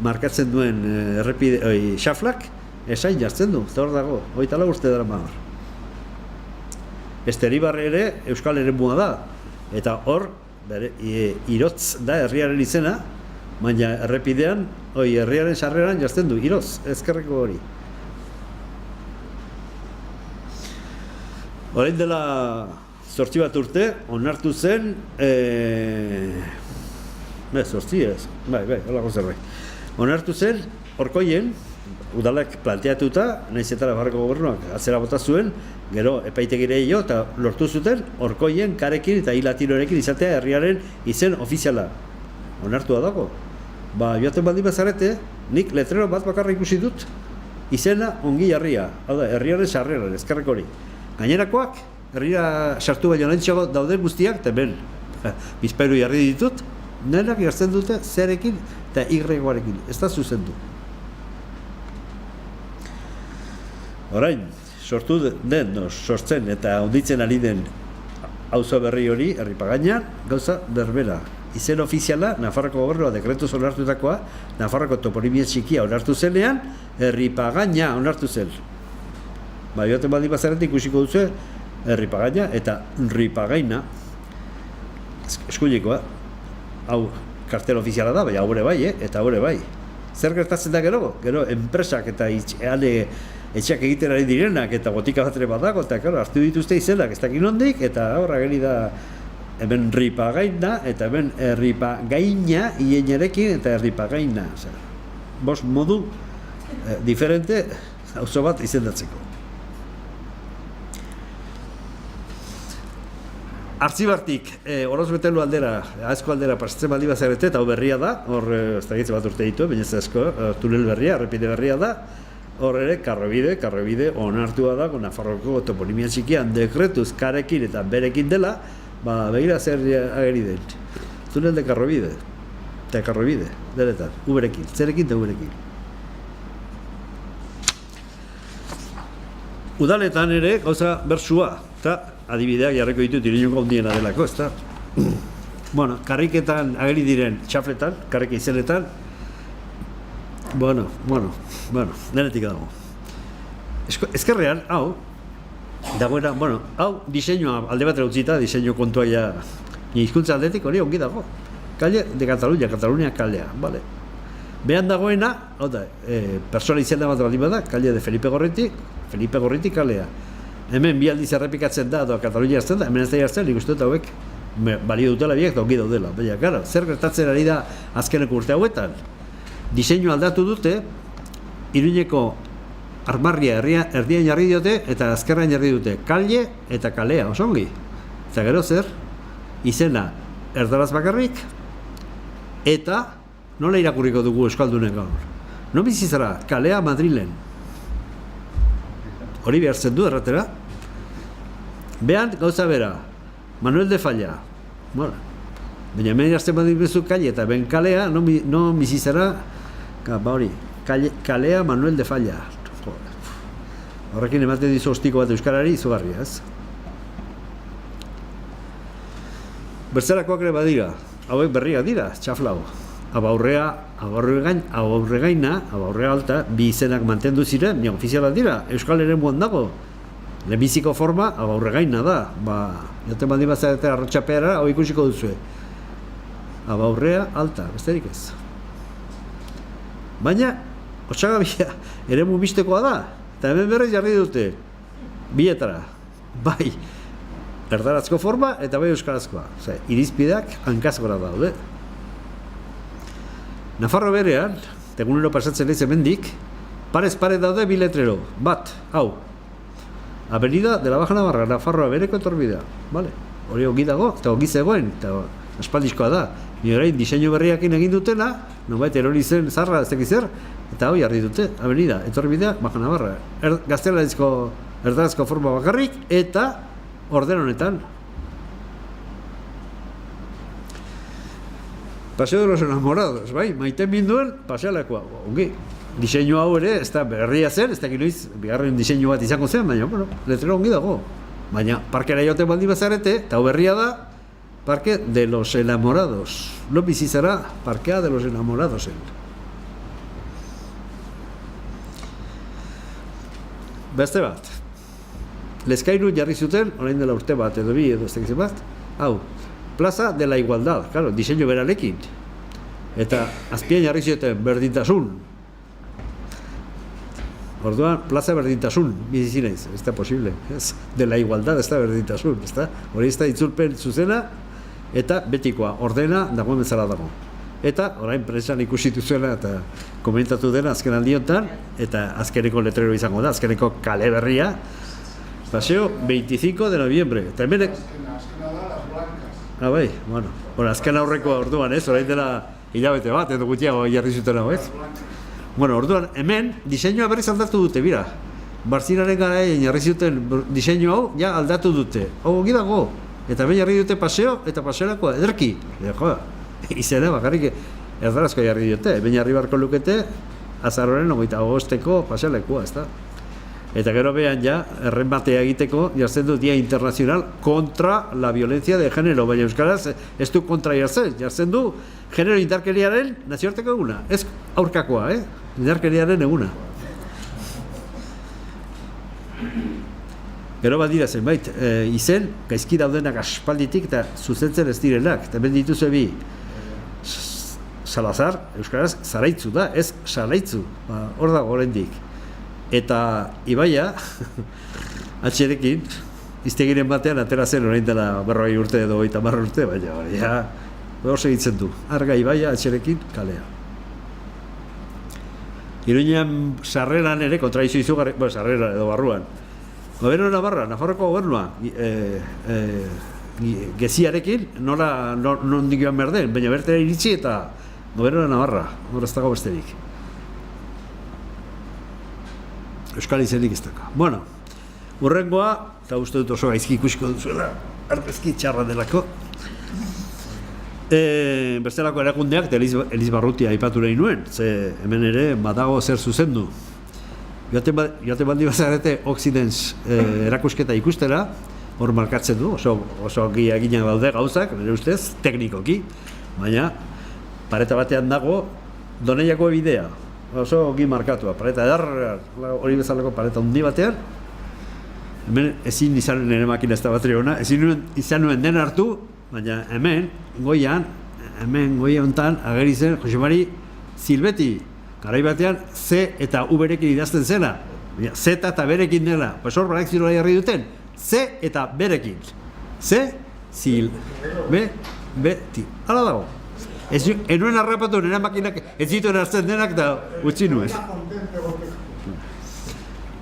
markatzen duen errepide, xaflak, esain jartzen du, eta hor dago, 24 urte dara hor. Beste Eribarre ere Euskal Eremua da, eta hor, Irotz da herriaren izena, baina errepidean, herriaren sarreran jartzen du, Iroz, ezkerreko hori. Orain dela 8 bat urte, onartu zen, 8 ez, bai, holako zerbait. Onartu zen, Orkoien, udalak planteatuta, nahiz eta Nafarroko gobernuak atzera bota zuen, gero epaitegire jo eta lortu zuten Orkoien, Karekin eta Ilatinorekin izatea herriaren izen ofiziala. Onartua dago. Joaten baldin bazarete, nik letrero bat bakarra ikusi dut, izena ongi jarria, hau da, herriaren sarreran, ezkerreko hori. Gainerakoak, herria sartu baino lehentxago dauden guztiak, eta ben, bizpairu jarri ditut, nenak jartzen dute zerekin eta Y-arekin, ez da zuzendu. Orain, sortu den, sortzen eta handitzen ari den auzo berri hori, Herripagainan, gauza berbera. Izen ofiziala, Nafarroko gobernua dekretuz onartutakoa, Nafarroko toponimia txikia onartu zenean, Herripagaina onartu zen. Joaten baldin bazarete ikusiko duzu, Herripagaina eta Ripagaina, eskuinekoa, hau kartel ofiziala da, baina haure bai, eta haure bai. Zer gertatzen da gero? Gero, enpresak eta etxeak egiten ari direnak eta botika bat ere badago, eta hartu dituzte izenak, ez dakit nondik, eta horra geri da hemen Ripagaina eta hemen Herripagaina ienerekin eta Herripagaina. Bost modu diferente auzo bat izendatzeko. Artzibartik, Orozbetelu aldera, Aezko aldera pasatzen baldin bazarete, eta hau berria da, hor ez da bat urte ditu, baina ez asko, tunel berria, errepide berria da, hor ere, karrobide onartua da, Nafarroko toponimia txikian dekretuz Karekin eta berekin dela, begira zer ageri den. Tunel de karrobide, eta karrobide, deretan, uberekin, zerekin eta uberekin. Udaletan ere, gauza bersua, eta adibideak jarriko ditut Iriñoko handiena delako, ezta? Karriketan ageri diren txafletan, karrike izenetan, denetik dago. Ezkerrean, hau, dagoena, hau diseinua alde batera utzita, diseinu kontua ja, hizkuntza aldetik hori ongi dago. Calle de Cataluña, Cataluña kalea, bale. Behan dagoena, hau da, persona izena bat baldin bada, Calle de Felipe Gorriti kalea. Hemen bi aldiz errepikatzen da, Katalunia hartzen da, hemen ez da hartzen, nik uste dut hauek balio dutela biak eta ongi daudela. Baina, gara, zer gertatzen ari da azkeneko urte hauetan? Diseinu aldatu dute, Iruñeko armarria erdian jarri dute eta azkerran jarri dute kalle eta kalea, oso ongi. Eta gero zer, izena erdaraz bakarrik eta nola irakurriko dugu euskaldunen gaur? Non bizizara, kalea Madrilen. Hori behartzen du erratera. Behan, gauza bera, Manuel de Falla. Baina hemen jartzen badin bezu kalle eta ben kalea, non bizizara, hori, kalea Manuel de Falla. Horrekin ematen dizu ostiko bat euskarari, izugarria, ez? Bertzerakoak ere badira, hauek berriak dira, txaflau. Abaurrea alta, bi izenak mantendu ziren, baina ofizialak dira, Euskal Eremuan dago. Lehenbiziko forma, Abaurregaina da. Joten baldin bazarete arrotxapeara, hau ikusiko duzue. Abaurrea alta, besterik ez. Baina, Otsagabia eremu mistekoa da, eta hemen berriz jarri dute, bietara, bai erdarazko forma eta bai euskarazkoa. Irizpideak hankazgora daude. Nafarro berean, egunero pasatzen ez hemendik, parez pare daude bi letrero, bat, hau. Avenida de la Baja Navarra, Nafarroa bereko etorbidea, vale? Hori ongi dago, eta ongi zegoen, eta aspaldizkoa da. Ni orain diseinu berriakin egin dutela, nonbait erori zen zarra ez dakiz zer, eta hoi jarri dute, Avenida, etorbidea, Baja Navarra. Gaztelarizko erdarazko forma bakarrik, eta orden honetan. Paseo de los enamorados, bai, maite minduen, pasealakoa, ongi. Diseinu hau ere, ez da berria zen, ez da giroiz, bigarren diseinu bat izango zen, baina, letrero ongi dago. Baina, parkera joten baldin bazarete, eta hau berria da, Parque de los Enamorados. No bizi zara, Parkea de los Enamoradosen. Beste bat. Lezkainun jarri zuten, orain dela urte bat edo bi edo ez dakizu bat, hau, Plaza de la Igualdad, claro, diseinu berarekin. Eta azpian jarri zuten berdintasun. Orduan, plaza berdintasun, bizi zinez, ez da posible. Ez, de la igualdad ez da berdintasun, ez da? Hori ez da itzulpen zuzena, eta betikoa, ordena, dagoen bezala dago. Eta, orain presan ikusitu zuela, eta komentatu dena azken aldiotan, eta azkeneko letrero izango da, azkeneko kale berria, Paseo 25 de noviembre. Eta hemen... Azkena da, las blancas. Ah, bai, bueno, azken aurreko orduan, ez? Orain dela hilabete bat, edo gutxiago jarri zuten hau, ez? Bueno, orduan, hemen, diseinua berriz aldatu dute, bira. Barzinaren garaien jarri zuten diseinu hau, ja aldatu dute. Hau ongi dago. Eta hemen jarri dute paseo, eta paseorakoa ederki. Jo, izena bakarrik erdarazko jarri dute. Hemen jarri barko lukete, azaroren 25ko pasealekua, ez da? Eta gero behan ja, errenbatea egiteko, jartzen du Dia Internacional contra la violencia de género, baina euskaraz ez du kontra jartzen du genero indarkeriaren nazioarteko eguna, ez aurkakoa, indarkeriaren eguna. Gero badira zenbait, izen, gaizki daudenak aspalditik eta zuzentzen ez direnak, eta ben dituzu bi, Salazar, euskaraz, zaraitzu da, ez salaitzu, hor dago oraindik. Eta Ibaia, atxerekin, iztegiren batean atera zen orain dela 40 urte edo 30 urte, baina hori, hor segitzen du. Arga Ibaia, atxerekin, kalea. Iruñean sarreran ere, kontradizio izugarri, sarreran edo barruan. Gobernu Navarra, Nafarroko gobernua, geziarekin, nondik joan behar den, baina bertera iritsi eta Gobernu Navarra, hor ez dago besterik. Euskal izenik ez daka. Bueno, urrengoa, eta uste dut oso gaizki ikusiko duzuela, arpezki txarra delako. Bestelako erakundeak, eta Eliz Barrutia aipatu nahi nuen, ze hemen ere badago zer zuzendu. Joaten bandi bazarete Occidens erakusketa ikustera, hor markatzen du, oso ginak daude gauzak, nire ustez, teknikoki, baina pareta batean dago Doneiako bidea. Oso ogi markatua, pareta hori bezalako pareta handi batean, hemen ezin izanen ere makina ez da bateri hona, ezin izan nuen den hartu, baina hemen goian honetan ageri zen Jose Mari Zilbeti, garai batean Z eta U berekin idazten zena, Z eta berekin dela, pues hor barak zirola jarri duten, Z eta berekin, Z, Zil, Beti, hala dago. Enuen harrapatu nire makinak ez zituen hartzen denak da utzi nuen.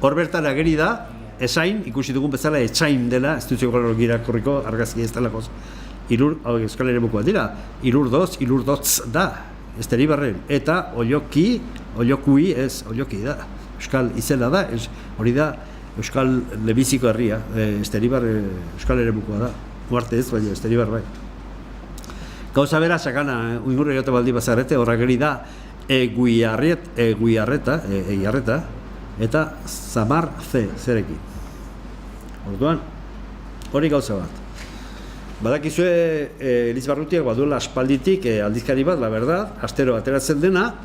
Hor bertan ageri da, esain, ikusi dugun bezala etxain dela, ez dut irakurriko argazki ez delakoz. Euskal Eremukoa dira, ilurdotz da, Esteribarren, eta oiokui ez, oioki da. Euskal izena da, hori da Euskal Lebiziko herria, Esteribar Euskal Eremukoa da. Uarte ez, baina Esteribar bai. Gauza bera, sakana, uingurre jote baldi bazarete, horrageri da eguiarreta, eta Zamar C, zerekin. Orduan, hori gauza bat. Badakizue, Eliz Barrutiak baduela aspalditik aldizkari bat, la verdad, astero ateratzen dena,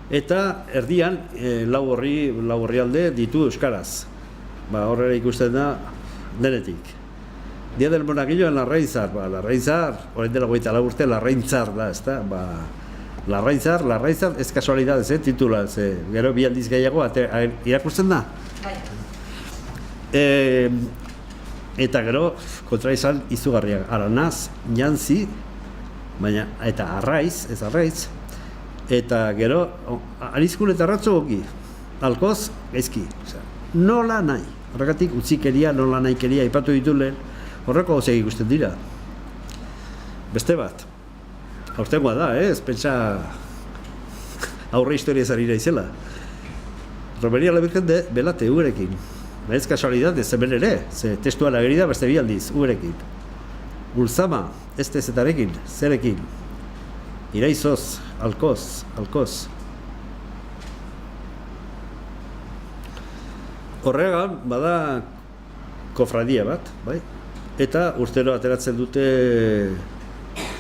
eta erdian lau orrialde ditu euskaraz. Horrela ikusten da denetik. Dia del Monaguillo en Larraintzar, Larraintzar, orain dela 24 urte, Larraintzar da, ez da, Larraintzar, ez kasualidad, titula, gero bi aldiz gehiago, irakurtzen da? Bai. Eta gero, kontraizan izugarriak, Aranaz, Jantzi, baina, eta Arraiz, ez Arraiz, eta gero, Arizkun eta Ratzogoki, Alkoz, gaizki, nola nahi, horregatik utzikeria, nola nahikeria, ipatu ditu lehen, horreko gauzak ikusten dira. Beste bat, aurtengoa da, ez pentsa aurre historia zarira izela. Romeria la Virgen de Belate, urekin. Ez kasualidad, ez hemen ere, ze testuan ageri da beste bi aldiz, urekin. Ulzama, ez tezetarekin, zerekin. Iraizoz, alkoz. Horregan, bada kofradia bat, bai? Eta urtero ateratzen dute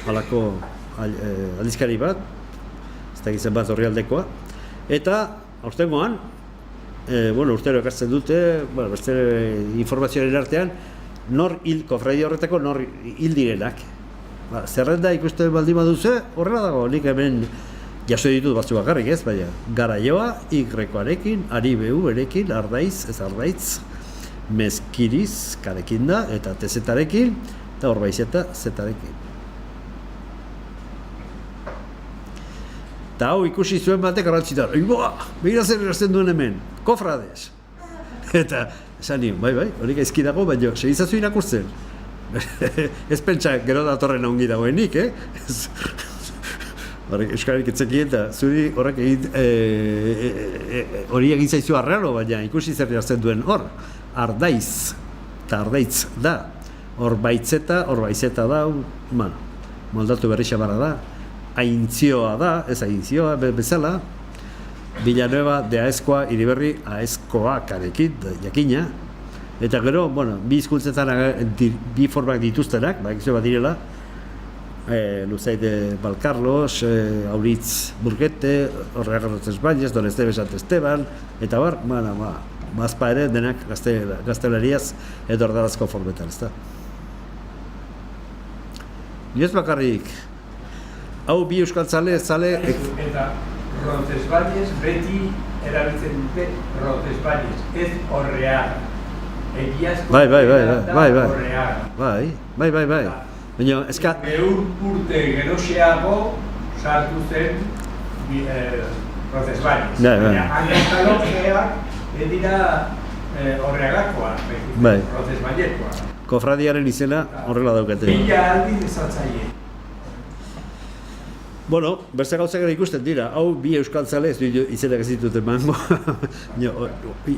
halako aldizkari bat, ez da gizien bat orrialdekoa, eta aurtengoan, urtero ekartzen dute, beste informazioaren artean, kofradia horretako nor hil direnak. Zerrenda ikusten baldin baduzu, horrela dago, nik hemen jaso ditut batzu bakarrik ez, baina Garaioa, Y-arekin, Aribeu erekin, Ardaiz, ez Ardaitz, Mezkiriz, karekin da, eta TZ-arekin, eta Orbaizeta, Z-arekin. Eta hau ikusi zuen batek garrantzitan, begira zer erazten duen hemen, kofrades. Eta, esan nion, bai, hori gaizki dago, baina segizazu irakurtzen. Ez pentsa gero datorren ongi dagoenik, Euskararik etzekien eta zuri horrek hori egin zaizu arraro, baina ikusi zer jartzen duen hor, Ardaiz, eta Ardaitz da, Orbaizeta da, moldatu berri xabarra da, Aintzioa da, ez Aintzioa bezala, Villanueva de Aezkoa, Iriberri Aezkoa karekin, jakina, eta gero, bi hizkuntzetan bi formak dituztenak, bakizue bat direla, Luzaide Balcarlos, Auritz Burgete, Orreagarrotz Esbañez, Don Esteve Sant Esteban, eta bar, mazpa ere denak gazteleriaz edo ordarazko formetan, ezta. Inoz bakarrik, hau bi euskaltzale, Eta Roncesvalles beti erabiltzen dute Roncesvalles, ez Orreaga. Egiazko Bai. Baina, eska... Urte geroxeago sartu zen Roncesvalles. Baina, anestalogeak ez dira Orreagakoa, Roncesvallekoa. Kofradiaren izena horrela daukate. Bila aldiz ezatzaile. Beste gauzak ere ikusten dira, hau bi euskaltzale, ez du izenak ez ditut emango,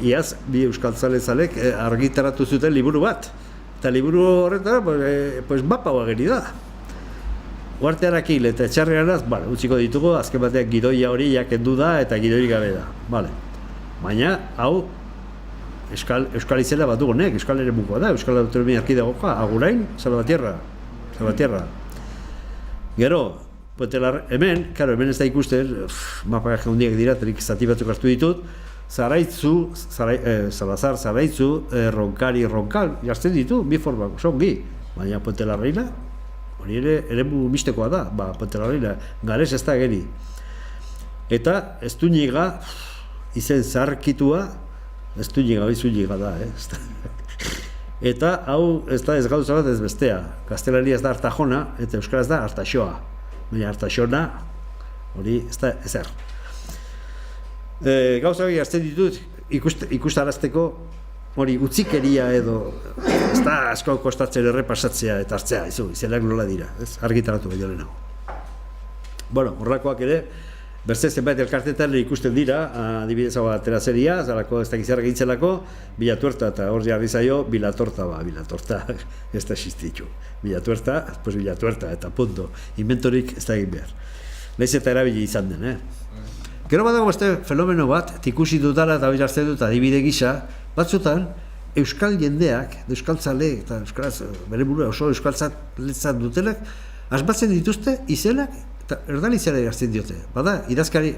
iaz bi euskaltzale zalek argitaratu zuten liburu bat, eta liburu horretara, mapa bageri da. Uartearak hil eta etxarreganaz, utziko ditugu, azken batean gidoia hori jakendu da eta gidoirik gabe da. Baina, hau, euskal izena bat dugunek, euskal ere mukoa da, Euskal Autonomia Erkidegokoa, Agurain, Salvatierra. Gero, hemen ez da ikusten, mapak handiak dira, zati batzuk hartu ditut, Salazar, Zaraitzu, Ronkari, Ronkal, jartzen ditu, bi formak, zongi. Baina Puente la Reina, hori ere mistekoa da, Puente la Reina, Gares ez da geri. Eta Estuñiga, izen zarkitua, Estuñiga da, Eta hau ez da ez gauza bat ez bestea, gaztelania ez da Artajona, eta euskara ez da Artaxoa. Baina Artaxona, hori ez da ezer. Gauza hori hartzen ditut ikustarazteko hori utzikeria edo ez da asko kostatzen errepasatzea eta hartzea, izenak nola dira, argitaratu baino lehenago. Horrakoak ere, berze zenbait elkartetan ikusten dira, adibidez hau aterazeria, zalako ez dakizarra gintzelako, Bilatuerta eta hor jarri zaio, Bilatorta ez da existitxu. Bilatuerta eta punto, inventorik ez da egin behar. Nahiz eta erabili izan den, Gero badago beste fenomeno bat, ikusi dutara eta hori hartzen dut adibide gisa, batzutan, euskal jendeak, euskaltzale eta euskaraz, bere burua oso euskaltzaletzat dutenak, asmatzen dituzte izenak eta erdalizera hartzen diote. Bada, idazkari,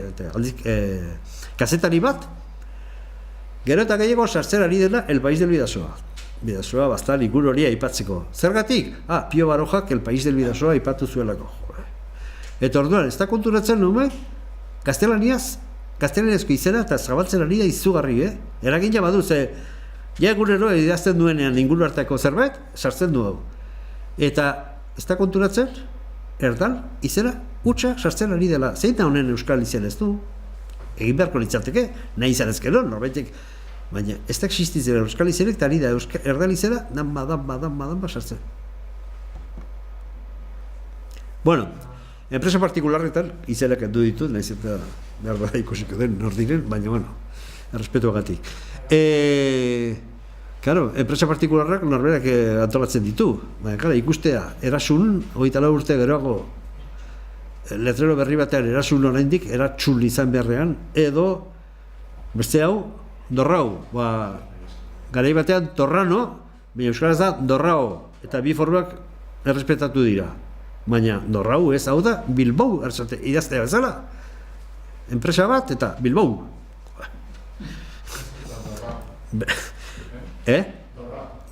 kazetari bat, gero eta gehiago sartzen ari dela El País del Bidasoa. Bidasoa bastan ikur hori aipatzeko. Zergatik? Pio Barojak El País del Bidasoa aipatu zuelako. Eta orduan, ez da konturatzen nume, gaztelaniazko izena eta zabaltzen ari da izugarri, Eragina badu, egunero idazten duenean inguru hartako zerbait, sartzen du hau. Eta ez da konturatzen, erdal, izena, hutsa sartzen ari dela. Zein da honen euskal izen ez du? Egin beharko litzateke, nahi izan ezkero, norbaitek. Baina ez da existitzen euskal izenek, eta ari da erdal izena, danba sartzen. Enpresa partikularretan izenak endu ditut, nahiz eta behar da ikusiko den nor diren, baina errespetuagatik. Enpresa partikularrak norberak antolatzen ditu. Baina, ikustea, Erasun, 24 urte geroago, letrero berri batean Erasun oraindik, Eratxul izan beharrean, edo, beste hau, Dorrau. Garai batean Torrano, baina euskaraz da Dorrao, eta bi formak errespetatu dira. Baina Dorrau ez, hau da Bilbao, idaztea bezala. Enpresa bat eta Bilbao.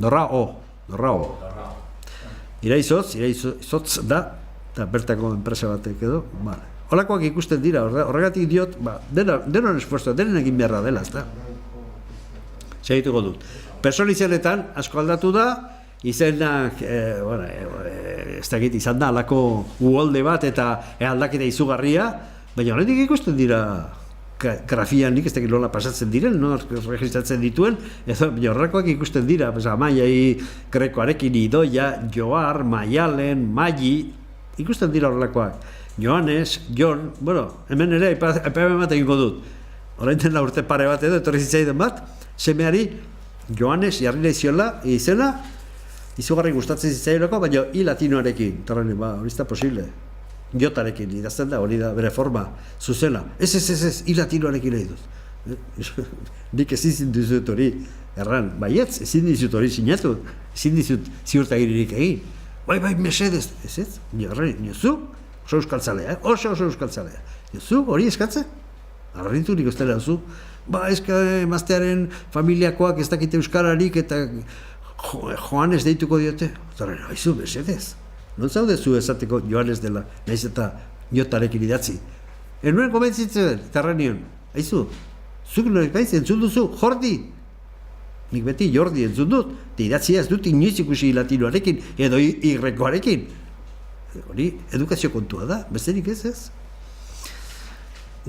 Dorrao. Iraizotz da, eta bertako enpresa batek edo, vale. Holakoak ikusten dira, horregatik diot, denon esfuerzo, denen egin beharra dela, ez da. Segituko dut. Personizialetan asko aldatu da, izenak, ez dakit, izan da, alako uholde bat eta aldaketa izugarria, baina horretik ikusten dira grafian nik ez dakit nola pasatzen diren, registratzen dituen, baina horrekoak ikusten dira, Amaiai Grekoarekin, Idoia, Joar, Maialen, Maili, ikusten dira horrelakoak. Joanes, Jon, hemen ere aipamen bat egingo dut. Orain dela urte pare bat edo, etorri zitzaiden bat, semeari Joanes jarri nahi ziola, izena, izugarri gustatzen zitzaileko, baina I latinoarekin, hori ez da posible. Jotarekin idazten da, hori da bere forma, zuzena. Ez, I latinoarekin nahi dut. Nik ezin dizut hori, erran, baietz, ezin dizut hori sinatu, ezin dizut ziurtagiririk egin. Bai, mesedez, ez, niozu, oso euskaltzalea, oso euskaltzalea. Niozu, hori eskatzen? Arraritu nik ustela duzu. Emaztearen familiakoak ez dakite euskararik eta Joanes deituko diote. Zaren, haizu, mesedez. Non zaude zu esateko Joanes dela, nahiz eta Jotarekin idatzi. Enuen komentzitzen, tarra nion, haizu, zuk norik baiz, entzun duzu, Jordi. Nik beti Jordi entzun dut, eta idatzia ez dut inoiz ikusi latinoarekin, edo Grekoarekin. Hori, edukazio kontua da, besterik ez.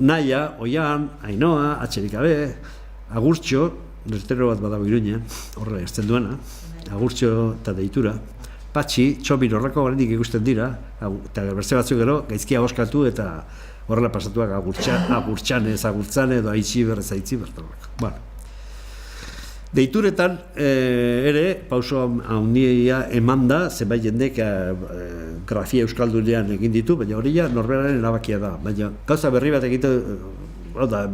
Naia, Oian, Ainoa, Atxerikabe, Agurtxo, lertero bat badago Iruñean, horrela ezten duena, Agurtxo eta deitura, Patxi, Txobin horreko garendik ikusten dira, eta berze batzuk gero, gaizkia oskatu eta horrela pasatuak agurtxane, edo aitzi berrez aitzi bertorrak. Bueno. Deituretan ere, pauso handia eman da, zenbait jendek grafia euskaldunean egin ditu, baina hori ja norberaren erabakia da. Baina gauza berri bat egiten,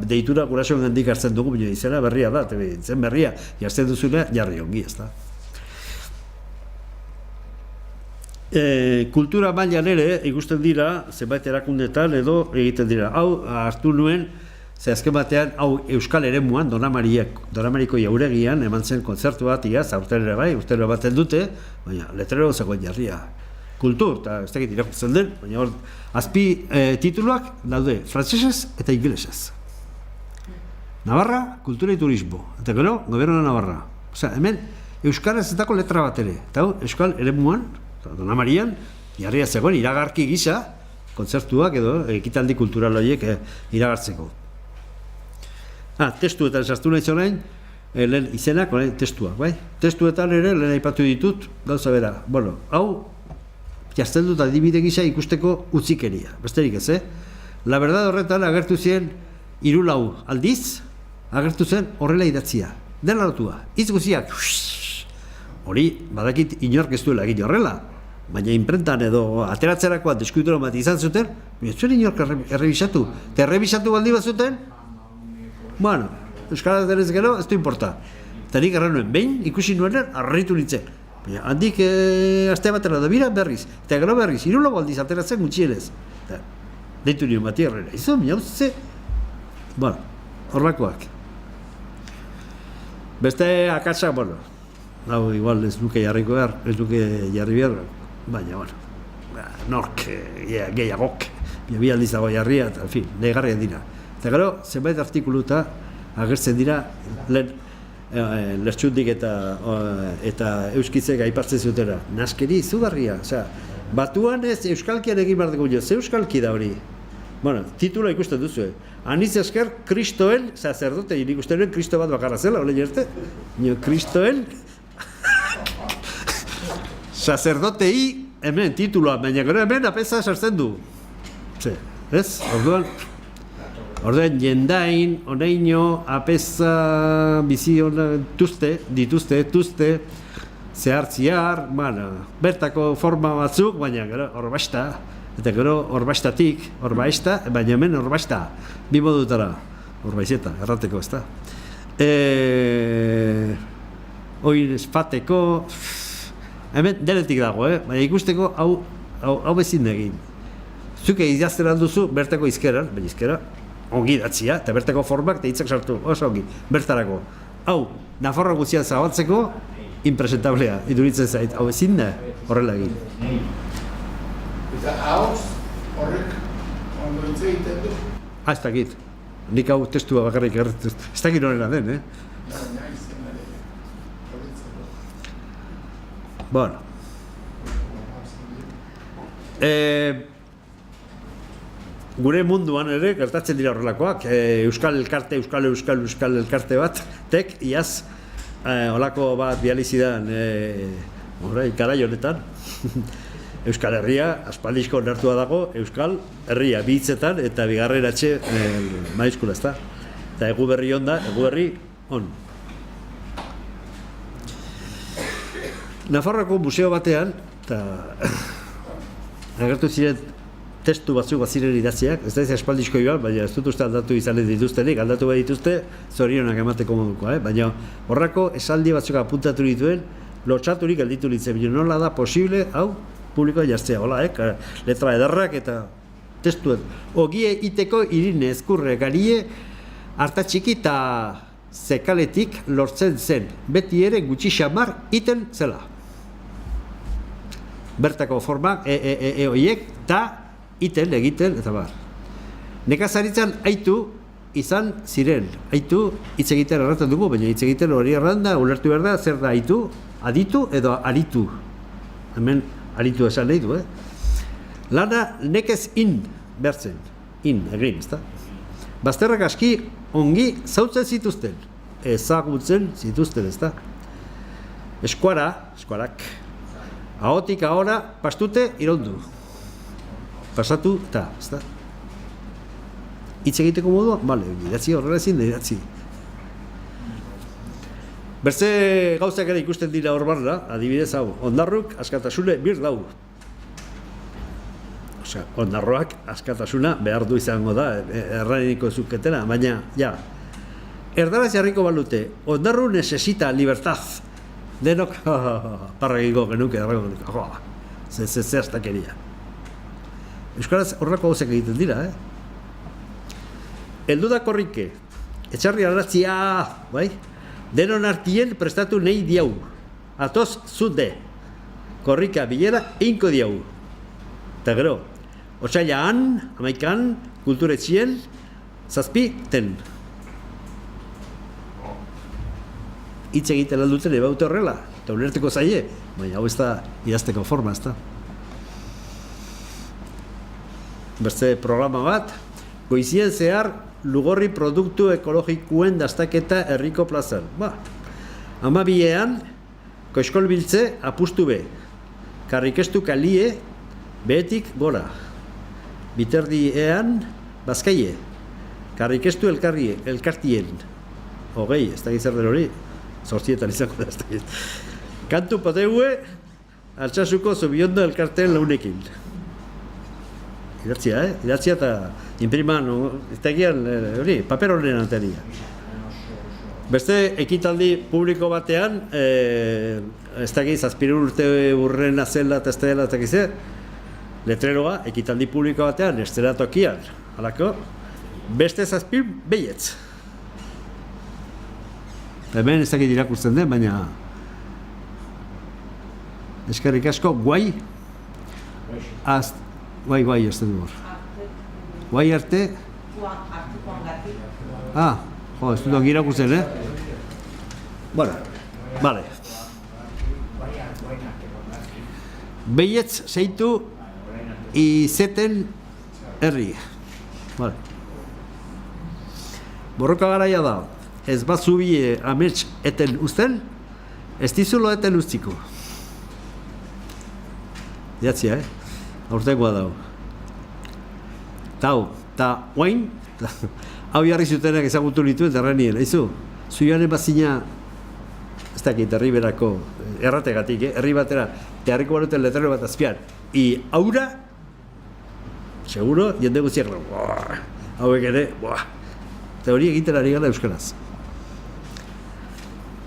deitura gurasoen gandik hartzen dugu, baina izena berria da, zen berria, jartzen duzuna, jarri ongi, ez da. Kultura mailan ere ikusten dira, zenbait erakundetan edo egiten dira. Hau hartu nuen, ze azken batean, hau Euskal Eremuan, Donamariko jauregian, eman zen kontzertu bat, iaz, aurten ere bai, urtero baten dute, baina letrero zegoen jarria. Kultur, eta ez dakit irakurtzen den, baina hor, azpi tituluak daude, frantsesez eta ingelesez. Navarra, kultura y turismo, eta gero, gobierno de Navarra. Osea, hemen, Euskaraz etako letra bat ere, eta hau, Euskal Eremuan, Donamarian, jarria zegoen, iragarki gisa, kontzertuak edo, ekitaldi kultural horiek iragartzeko. Testuetan sartu nahi zonain, lehen izenak, testuak, bai? Testuetan ere, lehen aipatu ditut, gauza bera. Hau, jazten dut adibide gisa ikusteko utzikeria, besterik ez, La verdad horretan agertu ziren 3-4 aldiz, agertu zen horrela idatzia. Dena lotua, hitz guztiak, hori, badakit inork ez duela egin horrela, baina inprentan edo ateratzerakoan deskuituran bat izan zuten, ez zuen inork errebisatu. Eta errebisatu baldi bat zuten, euskaraz denez gero, ez du importa. Eta nik erran nuen, behin ikusi nuenean, arraitu nintzen. Handik astea batera da, bira berriz, eta gero berriz, 3 aldiz ateratzen gutxienez. Deitu nion bati errera, izo, miautze, horlakoak. Beste akatsa, hau igual ez duke jarriko behar, ez duke jarri behar, baina, nork, gehiagok, bi aldiz dago jarria, eta, en fin, negarria dira. Eta gero, zenbait artikuluta agertzen dira, lertxundik eta euskitzek aipartzen zutera. Naskeri, izugarria, batuan ez euskalkian egin behar dugu, ze euskalki da hori? Titula ikusten duzu, Anitz esker, Kristoen, sacerdote, nik uste nuen Kristo bat bakarra zela, ole jerte? Kristoen, sacerdotei, hemen, titula, baina gero hemen apesa sartzen du. Ez, orduan jendain, oneino, apesa, bizi dituzte, zehartziar, bertako forma batzuk, baina gero horbasta, eta gero horbastatik, horbaista, baina hemen horbasta, bi modutara, horbaizeta, errateko, ez da. Oin espateko, hemen denetik dago, baina ikusteko hau hau bezin egin. Zuke idazten duzu bertako izkeran, baina izkera, ongi idatzia, eta bertako formak eta hitzak sartu, oso ongi, bertarako. Hau, Nafarroa guztian zabaltzeko, impresentablea, iduritzen zait, hau ezin da, horrela egin. Eta hauz horrek ondo hitz egiten du. Ez dakit, nik hau testua bakarrik erretu, ez dakit horrela den, Baina izan ere, horitzeko. Bueno. Gure munduan ere, gertatzen dira horrelakoak, Euskal Elkarte bat, iaz, holako bat bializidan, garai honetan, Euskal Herria, aspaldizko onartua dago, Euskal Herria bi hitzetan eta bigarren atxe maiskula, ezta? Eta egu berri on da, egu berri on. Nafarroako museo batean, eta agertu ziren testu batzuk bat ziren idatziak, ez da ez espaldizko joan, baina ez dut uste aldatu izanen dituztenik, aldatu behar dituzte, zorionak emateko modukoa, baina horrako esaldi batzuk apuntatu dituen, lotxaturik gelditu nintzen, baina nola da posible, hau, publikoa jartzea, hola, letra ederrak eta testuet. Ogie iteko irine ezkurre garie, hartatxiki eta zekaletik lortzen zen, beti ere gutxi xamar iten zela. Bertako formak, oiek, eta iten, egiten, eta bar. Nekazaritzan aitu izan ziren. Aitu hitz egiten erraten dugu, baina hitz egiten hori erranda, ulertu behar da, zer da aitu, aditu edo aritu. Hemen aritu esan nahi du, Lana nekez bertzen, egin, ezta? Bazterrak aski ongi zautzen zituzten, ezagutzen zituzten, ezta? Eskuarak, ahotik ahora pastute irondu. Pasatu eta, ezta? Hitz egiteko modua, bale, idatzi horrela ezin da idatzi. Berze gauzak ere ikusten dira hor barra, adibidez hau, ondarruk askatasune bir dau. Osea, ondarroak askatasuna behar du izango da, erraniko zuketena, baina, ja. Erdaraz jarriko balute, ondarru necesita libertad. Denok, parra egingo genuke, zehaztakeria. Euskaraz horrako gauzak egiten dira, Heldu korrike, etxarri arratzia, bai? Denon artien prestatu nahi diau. Atoz zude. Korrika bilera einko diau. Eta gero, otsailaan, amaikan, kulturetxien, zazpi, ten. Hitz egiten alduten ebaute horrela, eta ulerteko zaie, baina hau ez da idazteko forma, ez da. Berze programa bat, goizien zehar lugorri produktu ekologikoen dastaketa herriko plazan. Amabiean, koiskol biltze apustu be, karrikestu kalie, behetik gora. Biterdiean, bazkaie, karrikestu elkartien. Hogei, ez da gizarden hori, zortzietan izango da, ez da gizarden. Kantu pateue, altxasuko zubiondo elkarteen launekin. Idatzia eta impriman, ez da egian, paper horren anteria. Beste ekitaldi publiko batean, ez da egiz, azpiru urte urren azela eta ez dela eta egize, letreroa, ekitaldi publiko batean, ez dela tokian, halako, beste zazpir behietz. Hemen ez da egit irakurtzen den, baina eskerrik asko, guai, Guai, ez du hor. Guai arte? Ez dut irakurtzen, Bale. Behietz zeitu izeten herri. Bale. Borroka garaia da, ez bat zubie amets eten uzten, ez dizulo eten ustiko. Idatzia, aurtekoa dago. Ta oain, hau jarri zutenak ezagutu nituen terrenien, eizu? Zuioanen bazina, ez dakit, herri berako, errategatik, herri batera, teharriko baruten letrero bat azpian. Aura, seguro, jende guztiak, hauek ere, eta hori egiten ari gara euskaraz.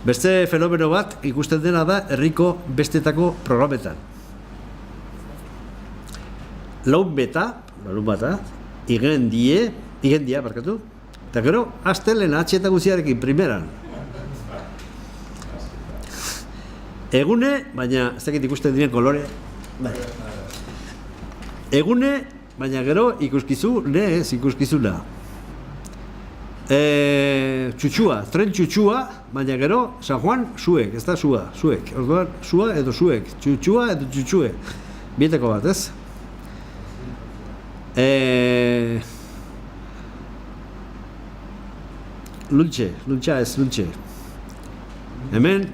Beste fenomeno bat ikusten dena da herriko bestetako programetan. larun bata, igendia, barkatu, eta gero, astelen atxeta guziarekin primeran. Egune, baina, ez dakit ikusten diren kolore, bai. Egune, baina gero ikuskizuna. Tren txutxua, baina gero, San Juan, zuek, ez da zuek. Orduan, zua edo zuek, txutxua edo txutxue. Bieteko bat, ez? Luntxa. Hemen,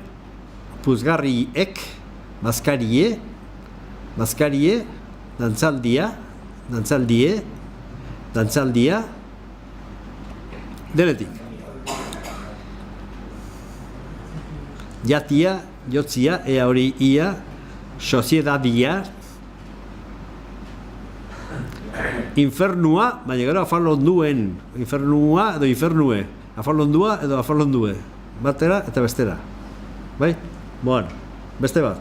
puzgarriek, bazkarie, dantzaldia, denetik. Jatia, jotzia, ea hori ia, soziedadia, infernua, baina gero afalonduen, infernua edo infernue, afalondua edo afalondue, batera eta bestera. Bai? Bueno, beste bat.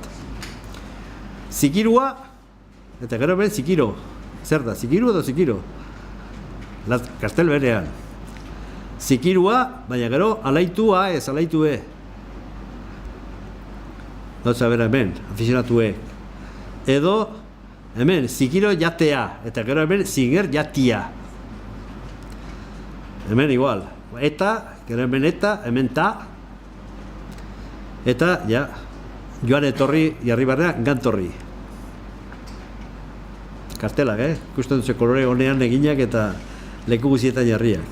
Zikirua, eta gero ben zikiro. Zer da, zikiru edo zikiro? Kastel berean. Zikirua, baina gero alaitua ez, alaitue. Dotza bera hemen, afizionatue. Edo, hemen, zikiro jatea, eta gero hemen zinger jatia. Hemen igual. Eta, gero hemen eta, hemen ta. Eta, ja, joan etorri, jarri barrea, gantorri. Kartelak, ikusten dut kolore honean eginak eta leku guzietan jarriak.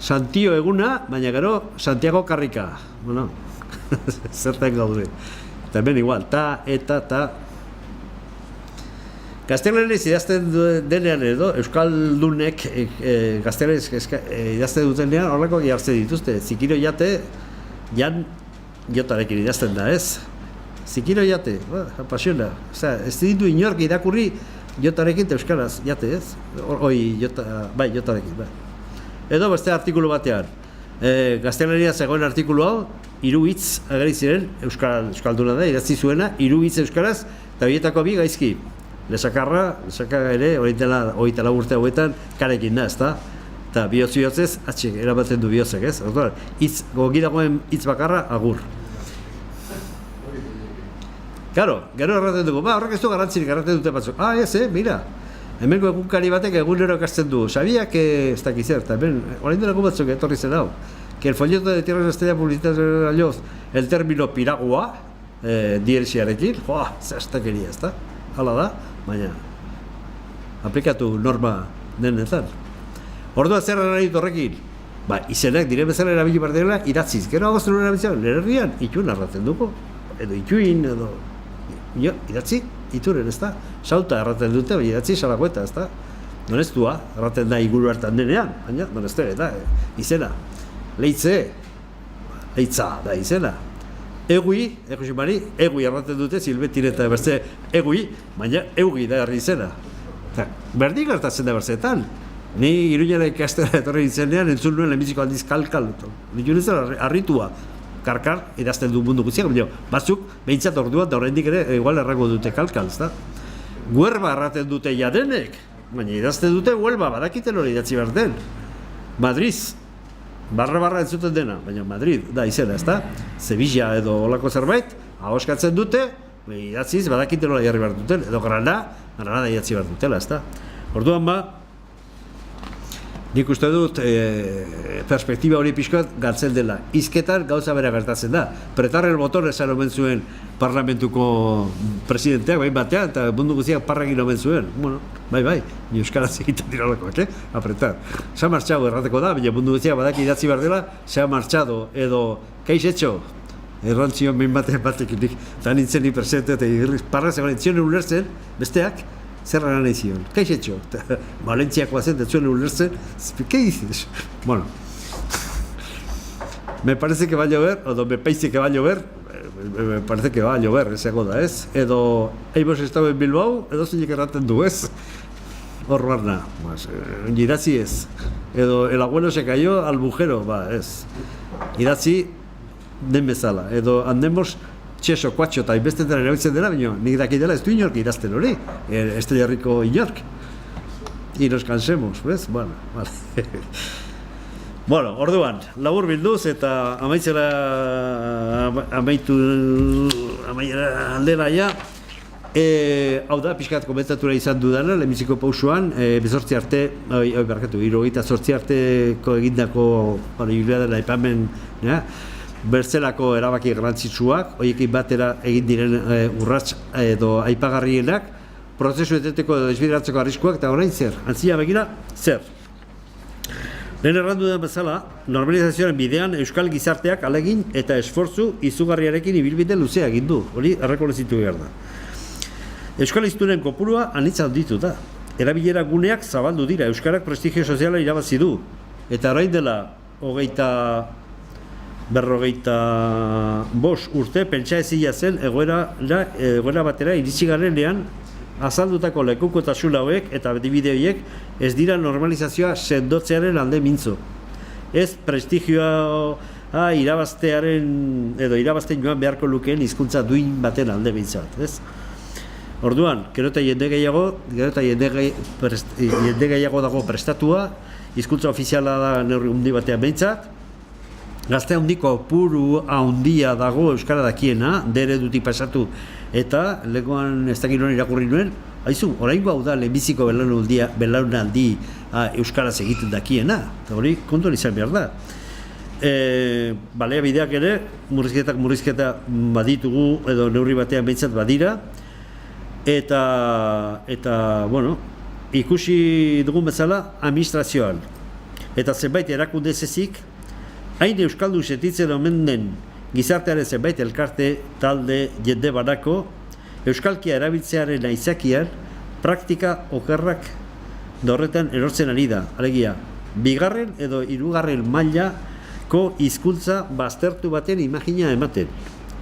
Santio eguna, baina gero Santiago karrika. Bueno, zertan gaude. Eta hemen igual, ta, eta, ta. Gaztelanez idazten denean edo, Euskaldunek gaztelanez idazten dutenean horreko jartzen dituzte. Zikiro jate, jan jotarekin idazten da, ez? Zikiro jate, apasiona. Osea, ez ditu inork irakurri jotarekin eta euskaraz jate, ez? Jotarekin, bai. Edo beste artikulu batean, gaztelania zegoen artikulu hau, 3 hitz ageri ziren, euskalduna da, idatzi zuena, 3 hitz euskaraz, eta horietako 2 gaizki. Lesaka ere, hori dela 24 urte hauetan, karekin da, ezta? Eta bihotz-bihotzez, atxek, erabatzen du bihotzek, ez? Gogi dagoen hitz bakarra, agur. Karo, gero erraten dugu, horrek ez du garrantzirik erraten dute batzuk. Ez, mira, hemengo egunkari batek egunero ekasten du. Sabiak ez dakizer, eta hemen, orain delako batzuk etorri zen hau. Que el folleto de Tierra Estrella Publicitaria de Alloz, el término piragua, dieresiarekin, zestakeria, ez da? Hala da, baina aplikatu norma denetan. Orduan zer nahi dut horrekin? Izenak dire bezala erabili behar dela idatziz. Gero agozten erabiltzen, nire herrian, itxun arraten duko. Edo itxuin, edo... idatzi, ituren, ez da? Sauta erraten dute, bai idatzi salakoeta, ez da? Donestua, erraten da inguru hartan denean, baina, doneste, eta izena. Leitza da izena. Egui erraten dute, Silbetin eta berze egui, baina eugi da herri izena. Berdin gertatzen da berzeetan. Ni Iruñera ikastera etorri izenean, entzun nuen lehenbiziko aldiz kalkal. Nitu nintzen harritua. Karkar, idazten du mundu guztiak, batzuk, behintzat orduan, da horrendik ere, igual errango dute kalkal, ez da? Huelba erraten dute jadenek, baina idazten dute Huelba, badakiten hori idatzi behar den. Madrid, barra entzuten dena, baina Madrid, da izena, ez da? Sevilla edo olako zerbait, ahoskatzen dute, idatziz, badakiten hori jarri behar duten, edo Granada idatzi behar dutela, ez da? Orduan nik uste dut perspektiba hori pixkoat galtzen dela. Hizketan gauza bera gertatzen da. Pretar el botón esan omen zuen parlamentuko presidenteak, batean, eta mundu guztiak parrekin omen zuen. Bueno, bai, ni euskaraz egiten diralakoak, apretar. Se ha marchado errateko da, baina mundu guztiak badaki idatzi behar dela, se ha marchado, edo, kaiz etxo? Errantzion behin batekin, eta nintzen ni presidente, eta parra zegoen, zion ulertzen, besteak, zer nahi zion, kaiz etxo? Valentziakoa zen, detzuen ulertzen, ¿qué dices? Bueno, me parece que va a llover, o me parece que va a llover, me parece que va a llover, esago da, ez? Edo, hemos estado en Bilbao, edo zeinek erraten du, ez? Hor barna, idatzi ez. Edo, el abuelo se cayó al bujero, ez. Idatzi den bezala, edo andemos txeso, kuatxo eta inbestetan erabiltzen dela, baina nik daki dela ez du inork idazten hori, Estrella Herriko inork. Y nos cansemos, ¿ves? Bueno, vale. Bueno, orduan, labur bilduz eta amaiera aldera ja. Hau da, pixkat komentatura izan dudana, lehenbiziko pausuan, bezortzi arte, barkatu, 78 arteko egindako ibilbidearen aipamen, bertzelako erabaki garrantzitsuak, horiekin batera egin diren urrats edo aipagarrienak, prozesu eteteko edo desbideratzeko arriskuak, eta orain zer, antzia begira, zer. Lehen errandu den bezala, normalizazioaren bidean euskal gizarteak alegin eta esfortzu izugarriarekin ibilbide luzea egin du, hori errekonozitu behar da. Euskal hiztunen kopurua anitza handitu da. Erabilera guneak zabaldu dira, euskarak prestigio soziala irabazi du. Eta orain dela, 55 urte, pentsa ezila zen egoera batera iritsi garenean, azaldutako lekukotasun hauek eta bideo hauek ez dira normalizazioa sendotzearen alde mintzo. Ez prestigioa irabaztearen edo irabazten joan beharko lukeen hizkuntza duin baten alde mintzat, ez? Orduan, gero eta jende gehiago dago prestatua, hizkuntza ofiziala da neurri handi batean behintzat, gazte handiko puru handia dago euskara dakiena, dere dutik pasatu, eta legoan ez dakit non irakurri nuen, haizu, oraingo hau da lehenbiziko belaunaldi euskaraz egiten dakiena, eta hori kontuan izan behar da. Baliabideak ere, murrizketa baditugu, edo neurri batean behintzat badira, eta bueno, ikusi dugun bezala administrazioan, eta zenbait erakunde ezik, hain euskaldu sentitzen omen den gizartearen zenbait elkarte, talde, jende banako, euskalkia erabiltzearen aitzakian, praktika okerrak horretan erortzen ari da. Alegia, bigarren edo hirugarren mailako hizkuntza baztertu baten imagina ematen.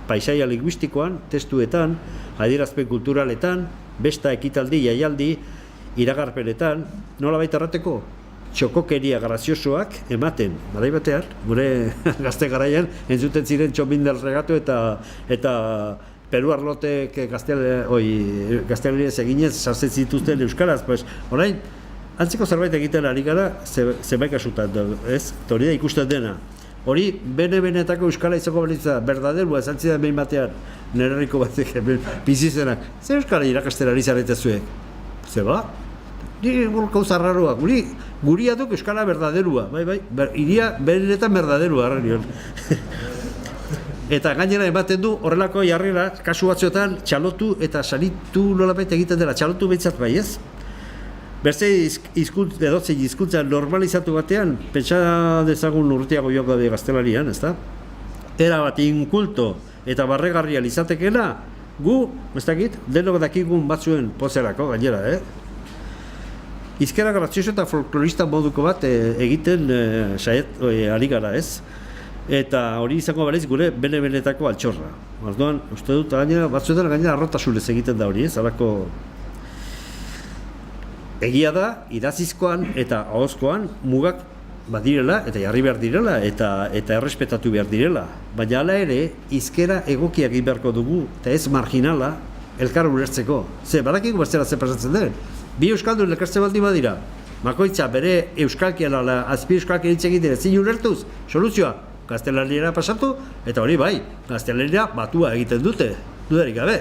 Paisaia linguistikoan, testuetan, adierazpen kulturaletan, besta ekitaldi, jaialdi, iragarpenetan, nolabait errateko? Txokokeria graziosoak ematen, badai batean, gure gazte garaian, entzuten ziren Txomin del Regato eta Peru Arlotek gaztelaniaz eginez sartzen zituzten euskaraz, pues, orain, antzeko zerbait egiten ari gara, zenbait kasutan, ez? Hori da ikusten dena. Hori, bene-benetako euskara izango balitza, berdaderua, esan zidan behin batean, nire herriko batek, bizizenak, zer euskara irakasterari zarete zuek? Zeba? Ni gauza raroa, guria duk euskara berdaderua, iria benetan berdaderua, arranion. Eta gainera ematen du horrelako jarrera, kasu batzuetan, txalotu eta saritu nolabait egiten dela, txalotu behintzat bai, ez? Berze edotzei hizkuntza normalizatu batean, pentsa dezagun urteago joko de gaztelanian, ezta? Era bat inkulto eta barregarria izatekeela, gu, ez dakit, denok dakigun batzuen pozerako gainera, Hizkera grazioso eta folklorista moduko bat egiten ari gara, ez? Eta hori izango berez gure bene-benetako altxorra. Orduan, uste dut, batzuetan gainera arrotasunez egiten da hori, ez? Halako egia da, idazizkoan eta ahozkoan mugak badirela eta jarri behar direla eta errespetatu behar direla. Baina hala ere, hizkera egokiak egin beharko dugu eta ez marginala elkar ulertzeko. Ze, badakiko bestela ze pasatzen den. Bi euskaldun elkartzen baldin badira, bakoitza bere euskalkian ala azpi euskalkian hitz egiten ezin ulertuz, soluzioa, gaztelaniera pasatu, eta hori bai, gaztelaniera batua egiten dute, dudarik gabe.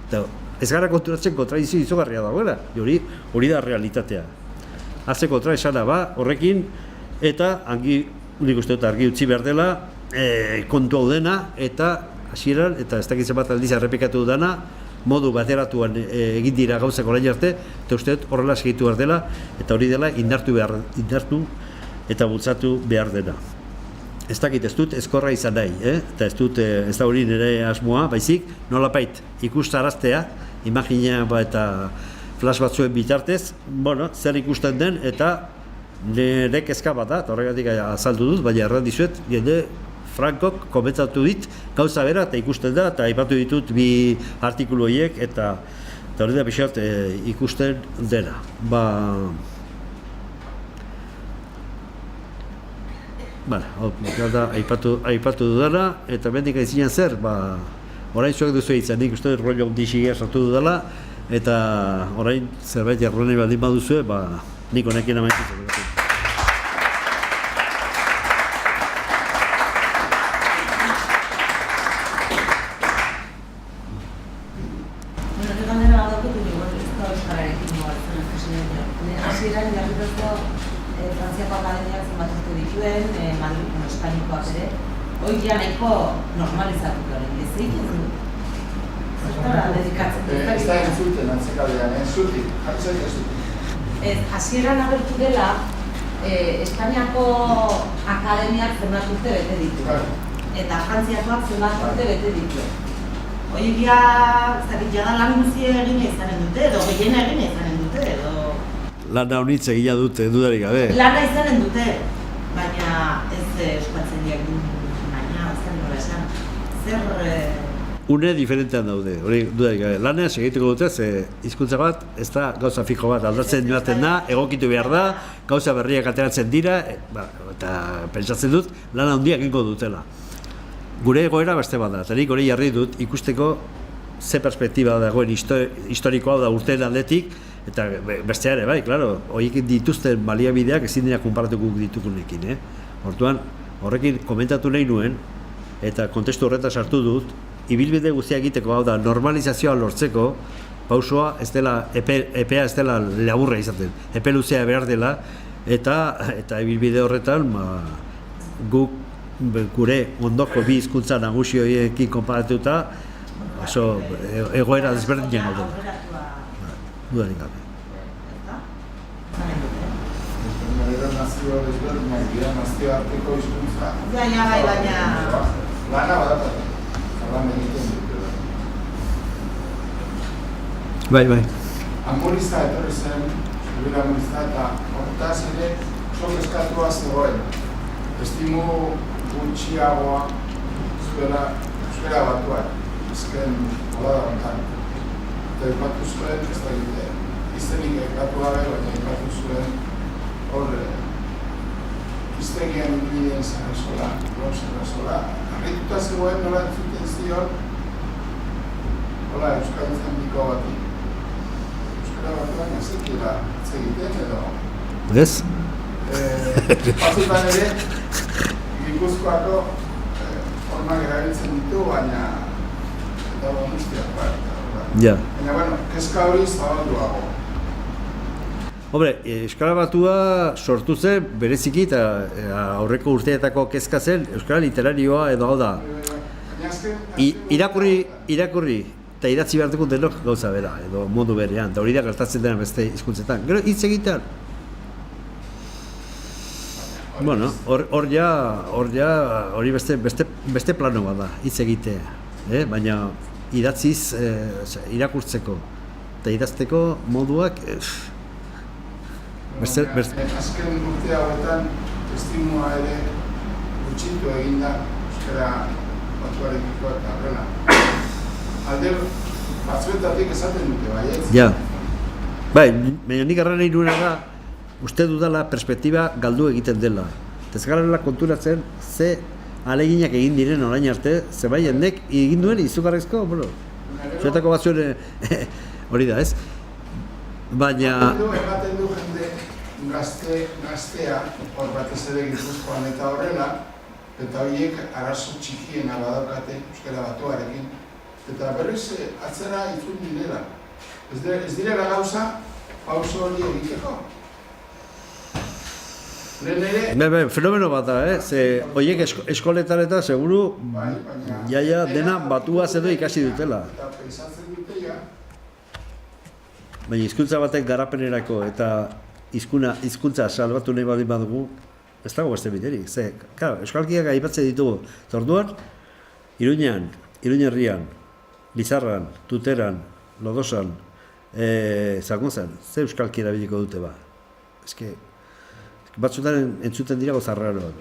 Eta ez gara konturatzen kontradizio izugarria dagoela, hori da realitatea. Haze kontra esana ba, horrekin, eta nik uste dut argi utzi behar dela, kontu hau dena, eta hasieran, eta ez dakitzen bat aldiz errepikatu dudana, modu bateratuan egin dira gauzak orain arte, eta uste dut horrela segitu behar dela, eta hori dela indartu eta bultzatu behar dena. Ez dakit, ez dut ezkorra izan nahi, eta ez da hori nire asmoa, baizik, nolapait ikustaraztea, imagina eta flash batzuen bitartez, zer ikusten den, eta nire kezka bat da, eta horregatik azaldu dut, baina erran dizuet, jende Frankok komentzatu dit gauza bera eta ikusten da, eta aipatu ditut bi artikulu horiek, eta hori da pixat ikusten dena. Aipatu dudana, eta bendik aizinan zer, orain zuek duzu eitzen, nik uste rollo ondixigia sartu dudala, eta orain zerbait erronei baldin baduzue, nik honekin amaituko. Frantziako akademiak zenbat urte dituen, Madrid, Espainikoak ere, hori ja nahiko normalizatu garen, ez egiten du? Zertara dedikatzen? Ez da entzuten antzekabean, entzutik, jartzak ez dut. Hasieran agertu dela, Espainiako akademiak zenbat urte bete ditu. Eta Frantziakoak zenbat urte bete ditu. Hori ja, jadan lan guztia egina izanen dute, edo gehiena egina izanen dute, edo... Lana honitz egina dute, dudarik gabe. Lana izanen dute, baina ez euskaltzen diak baina, zer nola esan, zer... Une diferentean daude, hori dudarik gabe. Lana segituko dute, ze hizkuntza bat, ez da gauza fijo bat aldatzen joaten da, egokitu behar da, gauza berriak ateratzen dira, eta pentsatzen dut, lana handiak egingo dutela. Gure egoera beste bat da, eta nik hori jarri dut ikusteko ze perspektiba dagoen historikoa da urteen aldetik, eta bestea ere, bai, klaro, horiek dituzten baliabideak ezin dira konparatuko ditugunekin, Orduan, horrekin komentatu nahi nuen, eta kontestu horretan sartu dut, ibilbide guztia egiteko, hau da, normalizazioa lortzeko, pausoa ez dela, epea ez dela laburra izaten, epe luzea behar dela, eta ibilbide horretan, guk gure ondoko bi hizkuntza nagusi horiekin konparatuta, oso egoera desberdinen gaudela. Dudarik gabe. Gero nazio desberdinak dira, nazio arteko hizkuntza. Ja, bai, baina... Lana badatate, lan egiten dute. Bai. Amurista etorri zen, zubila amurista, eta hortaz ere oso eskatua zegoen. Estimu gutxiagoa zuela batuak, ezken holada hontan. Eta ipatu zuen, ez da gite, izenik ipatu gabe, baina ipatu zuen hor iztegian bideen Sarrasola, Sarrasola. Arrituta zegoen nola entzuten zion, hola, euskalitzen biko bati. Euskara batuan ezekila egiten edo. Ez? Batzutan ere, Gipuzkoako formak erabiltzen ditu, baina eta Donostiak bat. Ja. Baina, bueno, kezka hori zabalduago. Hombre, Euskara Batua sortu zen bereziki eta aurreko urteetako kezka zen Euskara literarioa edo hau da. Irakurri eta idatzi behar dugu denok gauza bera, edo modu berean, eta hori da gertatzen dena beste hizkuntzetan. Gero hitz egitean. Bueno, hori beste plano bat da, hitz egitea, baina idatziz irakurtzeko eta idazteko moduak Azken urte hauetan estimua ere gutxitu eginda Euskara Batuarekiko eta horrela. Alde batzuetatik esaten dute, baietz? Ja. Bai, baina nik arra nahi nuena da, uste dudala perspektiba galdu egiten dela. Ez garela konturatzen ze aleginak egin diren orain arte, ze bai jendek egin duen izugarrizko, zuetako batzuen hori da, ez? Baina... Ematen du jende gaztea, hor batez ere Gipuzkoan eta horrela, eta horiek arazo txikiena badaukate Euskara Batuarekin, eta berriz atzera itzul direla. Ez direla gauza, pauso hori egiteko. Fenomeno bat da, ze horiek eskoletan eta seguru jaia dena batua edo ikasi dutela. Eta pensatzen dute ja. Baina hizkuntza batek garapenerako eta hizkuntza salbatu nahi baldin badugu, ez dago beste biderik. Ze, euskalkiak aipatzen ditugu. Orduan, Iruñan, Iruñerrian, Lizarran, Tuteran, Lodosan, Zaguntzan, ze euskalki erabiliko dute ba? Eske, batzutan entzuten dira gozarraroak.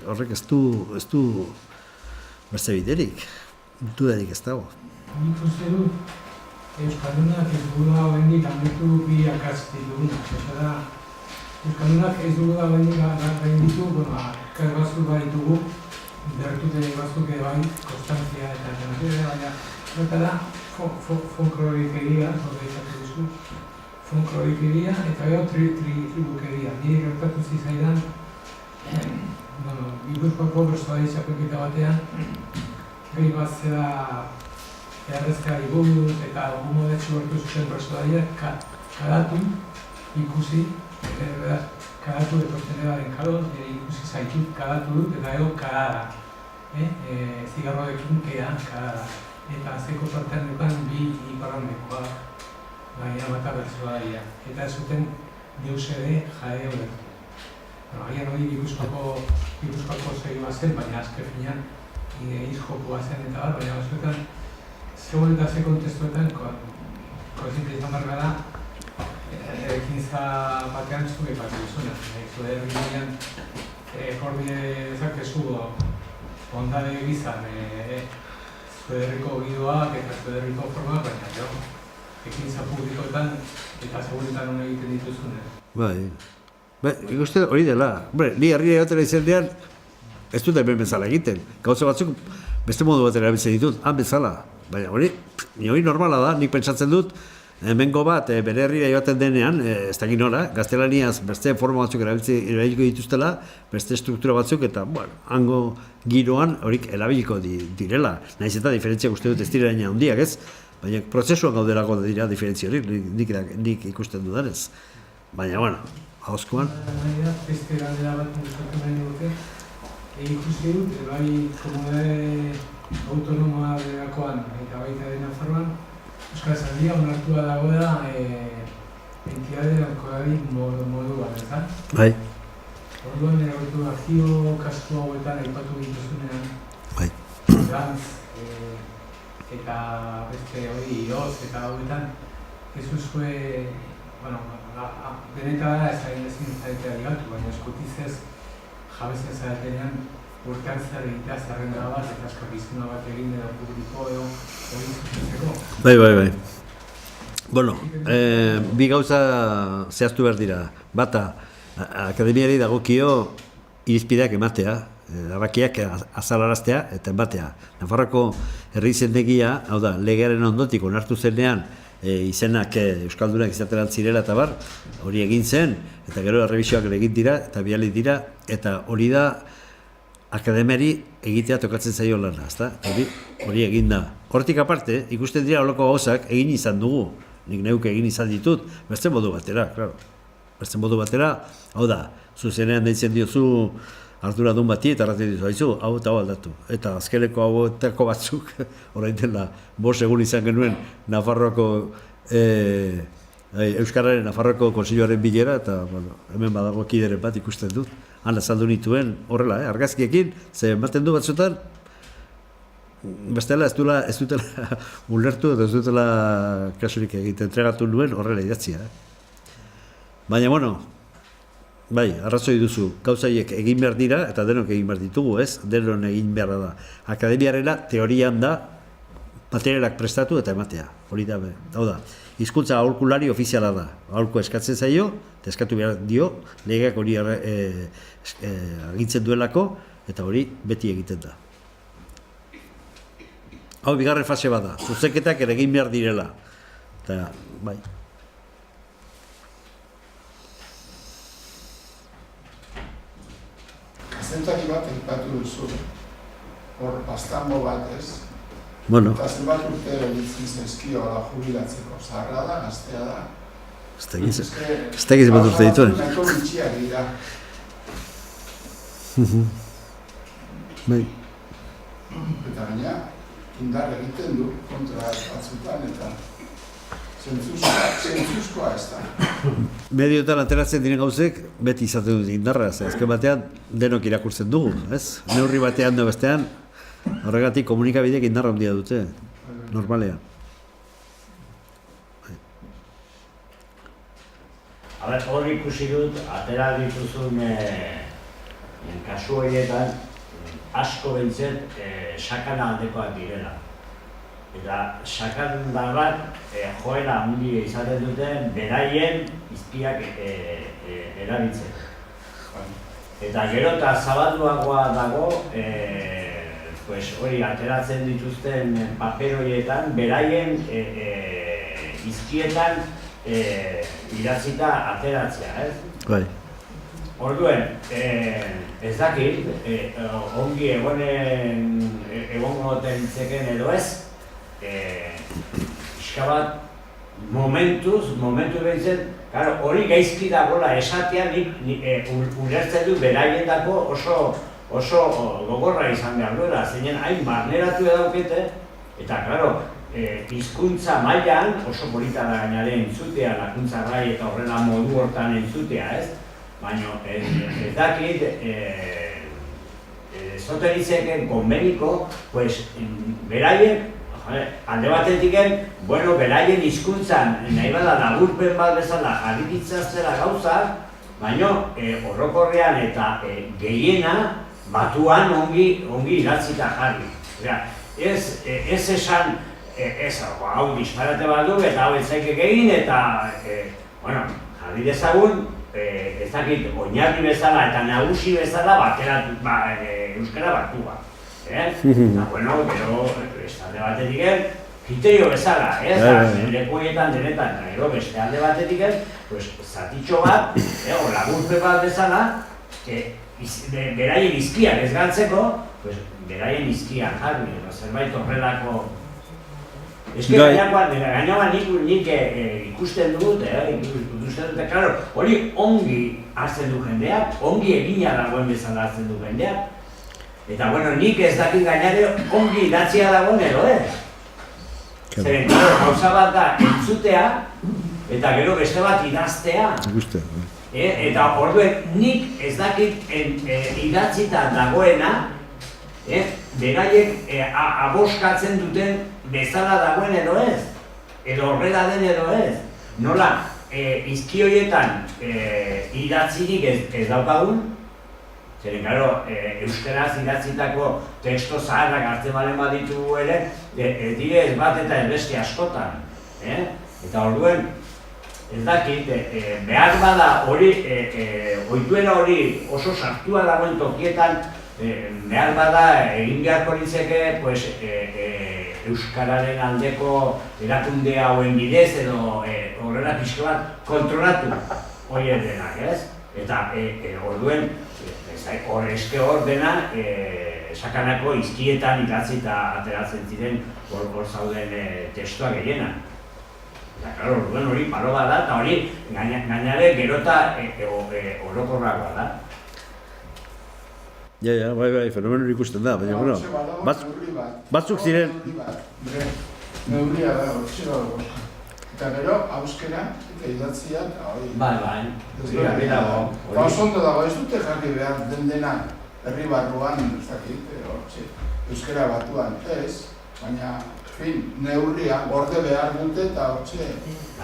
Horrek ez du beste biderik. Dudarik ez dago. Nik uste dut, Euskaldunak ez dugula bendik handitu bi akatz ditugunak. Eta da, Euskaldunak ez dugula bendik handitu, kargaztu bat ditugu, bertute batzuk ere bai, konstantzia eta alternativa, baina eta da fonkrorikeria, horreizatu duzu, fonkrorikeria eta gero tribukeria. Nire gertatu zizaidan, Gipuzkoako bertsolari txapelketa batean, gehi bat zera errezkari buruz eta humodetxo bertu zuten bertsolariak kadatu, ikusi, kadatu etortzenebaren kalon, ikusi zaitut, kadatu dut eta gero kadara. Zigarroekin kedan kadara. Eta azeko partean dukan bi iparrandekoa, baina bata bertsolaria. Eta ez zuten deus ere jade horretu. Agian hori Gipuzkoako zegoa zen, baina azken finean izjokoa zen eta bar, baina batzuetan segun eta ze kontestuetan kontziente izan behar gara ekintza batean zuke bat duzuna. Zure herri mailan jorde dezakezu ondare gizan zure herriko gidoak eta zure herriko formak, baina ekintza publikoetan eta seguretan hona egiten dituzune. Bai. Ikuste hori dela. Ni herria egotera izendean ez dut hemen bezala egiten. Gauza batzuk beste modu batera erabiltzen ditut, han bezala. Baina hori normala da, nik pentsatzen dut, hemengo bat bere herria joaten denean, ez dakit nora, gaztelaniaz beste forma batzuk erabiliko dituztela, beste struktura batzuk, eta, hango giroan horik erabiliko direla. Naiz eta diferentzia uste dut ez direla handiak ez, baina prozesuan gaudelako dira diferentzia hori, nik ikusten dudanez. Baina, hauzkoan. Beste galdera bat gustatu nahi dute, ikusi dut, bai komunidade autonomoa delakoan eta baita den Nafarroan, Euskal Zaldia onartua dago da entidade lankorari moduan, ezta? Bai. Orduan autonomazio kasu hauetan aipatu dituzunean, bai. Gantz eta beste hori ioz eta hauetan, ez duzue, deneta da ez hain ezin zaitea ligatu, baina eskutizez jabezen zaretenean urtean zer egitea zerrenda bat eta eskakizuna bat egin edo publiko edo hori zuzentzeko. Bai. Bi gauza zehaztu behar dira. Bata, akademiari dagokio irizpideak ematea, erabakiak azalaraztea eta ematea. Nafarroako herri izendegia, hau da, legearen ondotik onartu zenean, izenak euskaldunak izateran zirela eta bar, hori egin zen, eta gero errebisioak egin dira, eta biali dira, eta hori da akademiari egitea tokatzen zaio lana, ezta? Hori egin da. Hortik aparte, ikusten dira holoko gauzak egin izan dugu, nik neuke egin izan ditut, beste modu batera, claro. Beste modu batera, hau da, zuzenean deitzen diozu arduradun bati eta erraten ditu, haizu, hau eta hau aldatu. Eta azkeneko hauetako batzuk, orain dela, 5 egun izan genuen Nafarroako, Euskararen Nafarroako Kontseiluaren bilera, eta hemen badago kideren bat ikusten dut. Han azaldu nituen horrela, argazkiekin, ze ematen du batzutan, bestela ez dutela ulertu edo ez dutela kasurik egiten, entregatu nuen horrela idatzia. Baina, bai, arrazoi duzu, gauzaiek egin behar dira, eta denok egin behar ditugu, ez? Denon egin behar da. Akademiarena teorian da, materialak prestatu eta ematea. Hori da, hau da. Hizkuntza aholkulari ofiziala da. Aholku eskatzen zaio, eta eskatu behar dio, legeak hori agintzen duelako, eta hori beti egiten da. Hau, bigarren fase bada, zuzenketak ere egin behar direla. Eta, bai. Zentaki bat egipatu duzu, hor bastambo bat ez, eta zenbat urte erabiltzen zaizkio jubilatzeko, zaharra da, gaztea da. Ez tegiz bat urte dituen. Nahiko bitxiak dira. Eta gaina, indar egiten du kontra batzutan eta zentzuzkoa ez da. Medioetan ateratzen diren gauzek, beti izaten dut indarra, azken batean denok irakurtzen dugu, ez? Neurri batean da bestean, horregatik komunikabideek indarra handia dute, normalean. Hor ikusi dut, atera dituzun kasu horietan, asko behintzet sakana aldekoak direla. Eta sakanda bat joera handia izaten duten beraien izpiak erabiltzen. Eta gero eta zabalduagoa dago pues hori ateratzen dituzten paper horietan, beraien izkietan idatzita ateratzea, ez? Bai. Orduen, ez dakit, ongi egongo tentzeken edo ez, pixka bat momentu behintzen, hori gaizki dagoela esatea nik ulertzen du beraiendako oso gogorra izan behar duela, zeinen hain barneratu edaukete, eta, hizkuntza mailan oso polita da gainaren entzutea, lakuntza gai eta horrela modu hortan entzutea, ez? Baina ez dakit, ezoterizeken konbeniko, pues, beraien, alde batetik, beraien hizkuntzan nahi bada laburpen bat bezala argitzatzera gauza, baina orokorrean eta gehiena batuan ongi idatzita jarri. Ez esan, hau disparate bat du eta hau ez zaik egin eta, jarri dezagun, ez dakit, oinarri bezala eta nagusi bezala euskara batua. Eta, gero, alde batetik, kriterio bezala, lekuetan denetan, gero beste alde batetik, zatitxo bat, laburpe bat bezala, beraien izkiak ez galtzeko, beraien izkiak jarri, zerbait horrelako. Ez que gainagoan nik ikusten dut, hori ongi hartzen du jendeak, ongi egina dagoen bezala hartzen du jendeak. Eta, nik ez dakit gainare ongi idatzia dagoen edo ez. Zeren, gauza bat da entzutea, eta gero beste bat idaztea. Eta orduen nik ez dakit idatzita dagoena, beraiek aboskatzen duten bezala dagoen edo ez, edo horrela den edo ez. Nola, izki horietan idatzirik ez daukagun, zeren, euskaraz idatzitako teksto zaharrak hartzen balen baditu ere, dire ez bat eta ez beste askotan. Eta orduen, ez dakit, behar bada hori, ohituera hori oso sartua dagoen tokietan, behar bada egin beharko litzeke euskararen aldeko erakunde hauen bidez edo horrela pixka bat kontrolatu horien denak, ez? Eta orduen, eske hor dena sakanako izkietan idatzita ateratzen ziren hor zauden testuak gehienak. Eta, orduen hori palo bat da, eta hori gainare gerota orokorragoa da. Bai, fenomeno ikusten da, baina, batzuk ziren... Neuria da, hortxe dago. Eta gero, hauskera, eta idatzia, eta hori... Bai, eta oso ondo dago, ez dute jarri behar den dena herri barruan, ez dakit, euskera batuan, ez, baina, neurria, gorde behar dute eta hortxe,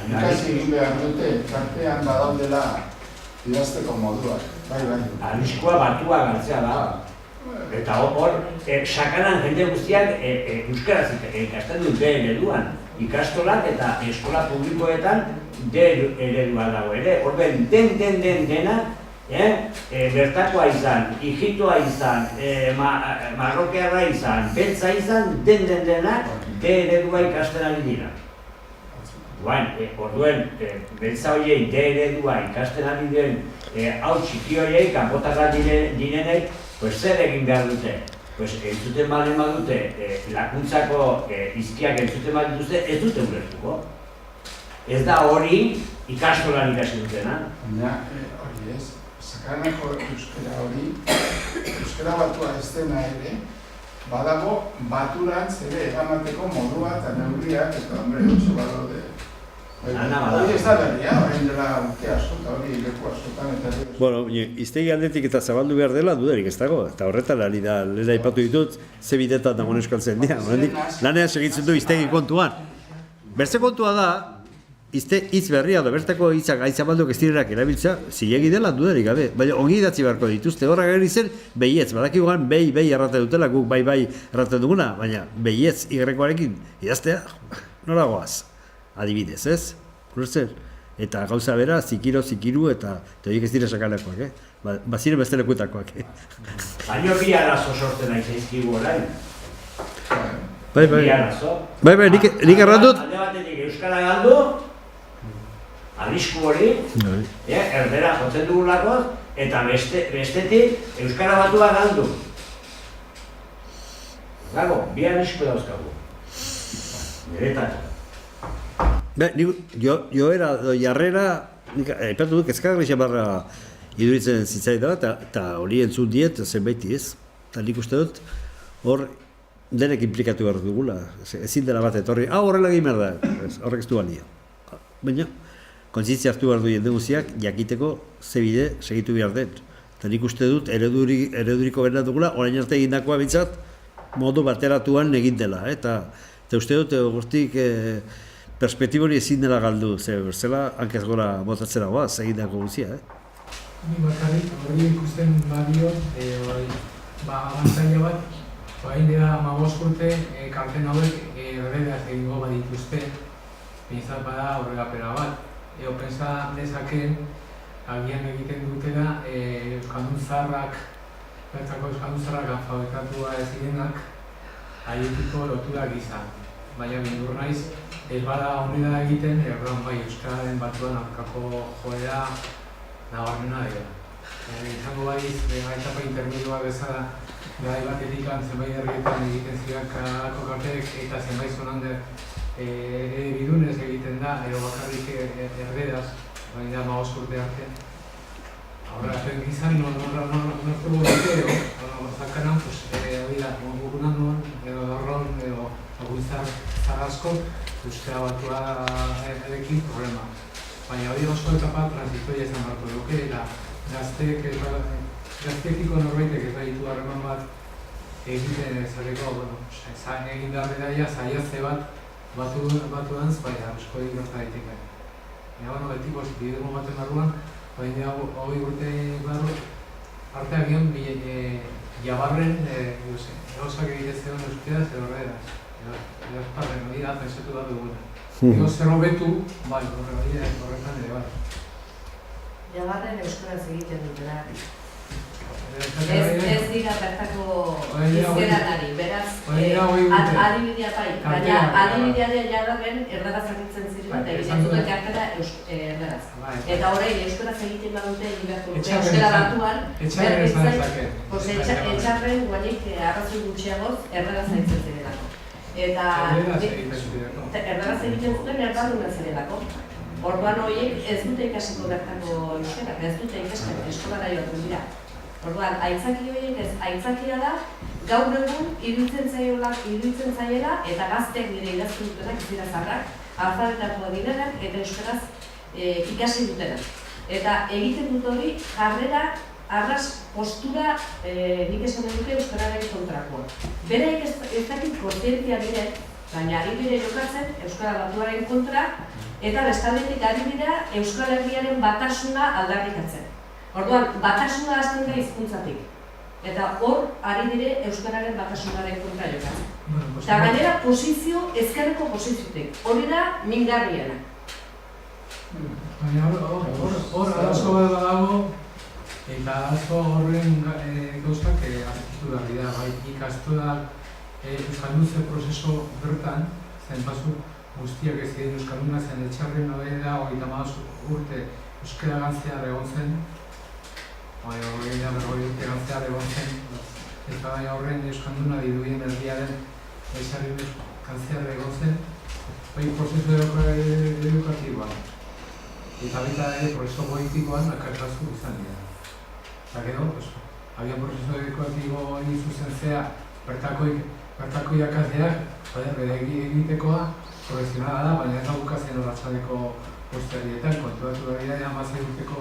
ikasi egin behar dute, tartean badaudela idazteko moduak. Arriskua batua galtzea da. Eta hor, sakanan jende guztiak euskaraz ikasten dut D ereduan. Ikastolak eta eskola publikoetan D eredua dago ere. Horben, dena, bertakoa izan, hijitoa izan, marrokearra izan, beltza izan, denak D eredua ikasten ari dira. Orduen, beltza horiei D eredua ikasten ari diren hau txiki horiei, kanpotarra direnek, zer egin behar dute? Entzuten balen badute, lakuntzako izkiak entzuten balen dute, ez dute ulertuko. Ez da hori ikastolan ikasi dutena. Baina, hori ez, sakanako euskera hori, euskera batua ez dena ere, badago baturantz ere eramateko modua eta neurriak eta oso badaude. Hori ez da berria, horrein dela urte asko eta hori leku askotan eta... Hiztegi aldetik eta zabaldu behar dela dudarik ez dago, eta horretan ari da, lehena aipatu ditut, ze bidetan dagoen euskaltzen dira. Lanean segitzen du hiztegi kontuan. Berze kontua da, hitz berria da, bertako hitzak zabalduak ez direnak erabiltza, zilegi dela dudarik gabe. Baina ongi idatzi beharko dituzte, horrak gari zen, behietz, badakiguan behi erraten dutela, guk bai erraten duguna, baina behietz igrekoarekin idaztea, nola goaz. Adibidez, ez? Ulertzen? Eta gauza bera, zikiru eta horiek ez dira sakalakoak, baziren beste lekuetakoak. Baina bi arazo sortzen nahi zaizkigu orain. Bai, nik errandut. Alde batetik euskara galdu, arrisku hori, erdera jotzen dugulako, eta bestetik euskara batua galdu. Gago, bi arrisku dauzkagu. Niretako. Joera, jarrera, aipatu duk ezkagarri xamarra iduritzen zitzaidala, eta hori entzun diet zenbaiti ez. Eta nik uste dut, hor denek implikatu behar dugula, ezin dela bat etorri, horrela egin behar da, horrek ez du balia. Baina, kontzientzia hartu behar du jende guztiak, jakiteko ze bide segitu behar den. Eta nik uste dut, ereduriko behar dugula, orain arte egindakoa bintzat, modu bateratuan egin dela. Eta uste dut, guztik perspektibori ezin dela galdu, zela hankez gora botatzera goaz, egindako guztia. Ni bakarrik hori ikusten badio, abantzaila bat, hain dira 15 urte karten hauek erredeaz egingo badituzte, pinzat bada horregapena bat. Pensa dezaken, agian egiten dutela Euskaldun zaharrak, bertako Euskaldun zaharrak alfabetatua ez direnak, haietiko lotura gisa. Baina bindur naiz, ez bada honera egiten, bai Euskararen batuan aurkako joera nabarmena dira. Izango badiz, etapa intermedioa bezala, gai batetik zenbait herrietan egiten ziren kalako kartelek eta zenbait zonander bidunez egiten da, edo bakarrik erderaz, baina 15 urte arte. Horregatik izan, nortu gure, zakanan, hori da, gugunan nuen, edo dorron, edo aguntzar zagazko, euskara batua erekin problema. Baina hori oso etapa transitoria izan barko duke, eta gazteekiko norbaitek ez ditu harreman bat egiten ezareko, egin behar dira zaiazte bat batudanz, baina asko egin gerta daiteke. Beti positibidemo baten barruan, baina hori urte barru, arte agian jabarren gauzak egite zegoen euskaraz edo horreraz. Esparren hori da, pensatu bat duguna. Ego zer hobetu, bai, horretan ere bai. Jabarren euskaraz egiten dutela. Ez dira bertako izkeranari, beraz, adibidea bai, baina adibidea jabarren erderaz egitzen ziren eta egiten duten kartela erderaz. Eta horrein euskaraz egiten badute egin beharko dute euskara batuan, etxarren guanik arrazoi gutxiagoz erderaz egiten zirelako. Eta erderaz egiten zuten erdalduna zirelako. Orduan horiek ez dute ikasiko bertako euskara, ez dute ikasten eskolara joaten dira. Orduan, aitzaki horiek ez, aitzakia da, gaur egun iruditzen zaiela eta gazteak dire idazten dutenak ez dira zaharrak, alfabetatua direnak eta euskaraz ikasi dutenak. Eta egiten dut hori jarrera, arras, postura, nik esan dute euskararen kontrakoa. Beraik ez dakit kontzientzia diren, baina ari bire jokatzen euskara batuaren kontra, eta bestaldetik ari dira Euskal Herriaren batasuna aldarrikatzen. Orduan, batasuna hasten da hizkuntzatik. Eta hor, ari dire Euskararen batasunaren kontra jokatzen. Eta gainera, ezkerreko posiziotik. Hori da, mingarriena. Baina hor arazo bat dago, eta arazo horren gauzak artikitu behar dira. Ikastola Euskaldunze prozeso bertan, zenpazu guztiak ez egin Euskalduna zen etxarren nobeda, 35 urte euskara gantzear egon zen, urte gantzear egon zen, eta horren Euskalduna diduien erdiaren etxarren gantzear egon zen, prozesu edukatiboa. Eta baita prozesu politikoan akartazko izan dira. Eta gero, agian prozesu edukatibo egin zuzen zea, bertako irakasleak, egitekoa, profesionala da, baina ez da bukatzen horatzaleko posterietan, kontuatu da dira, 16 urteko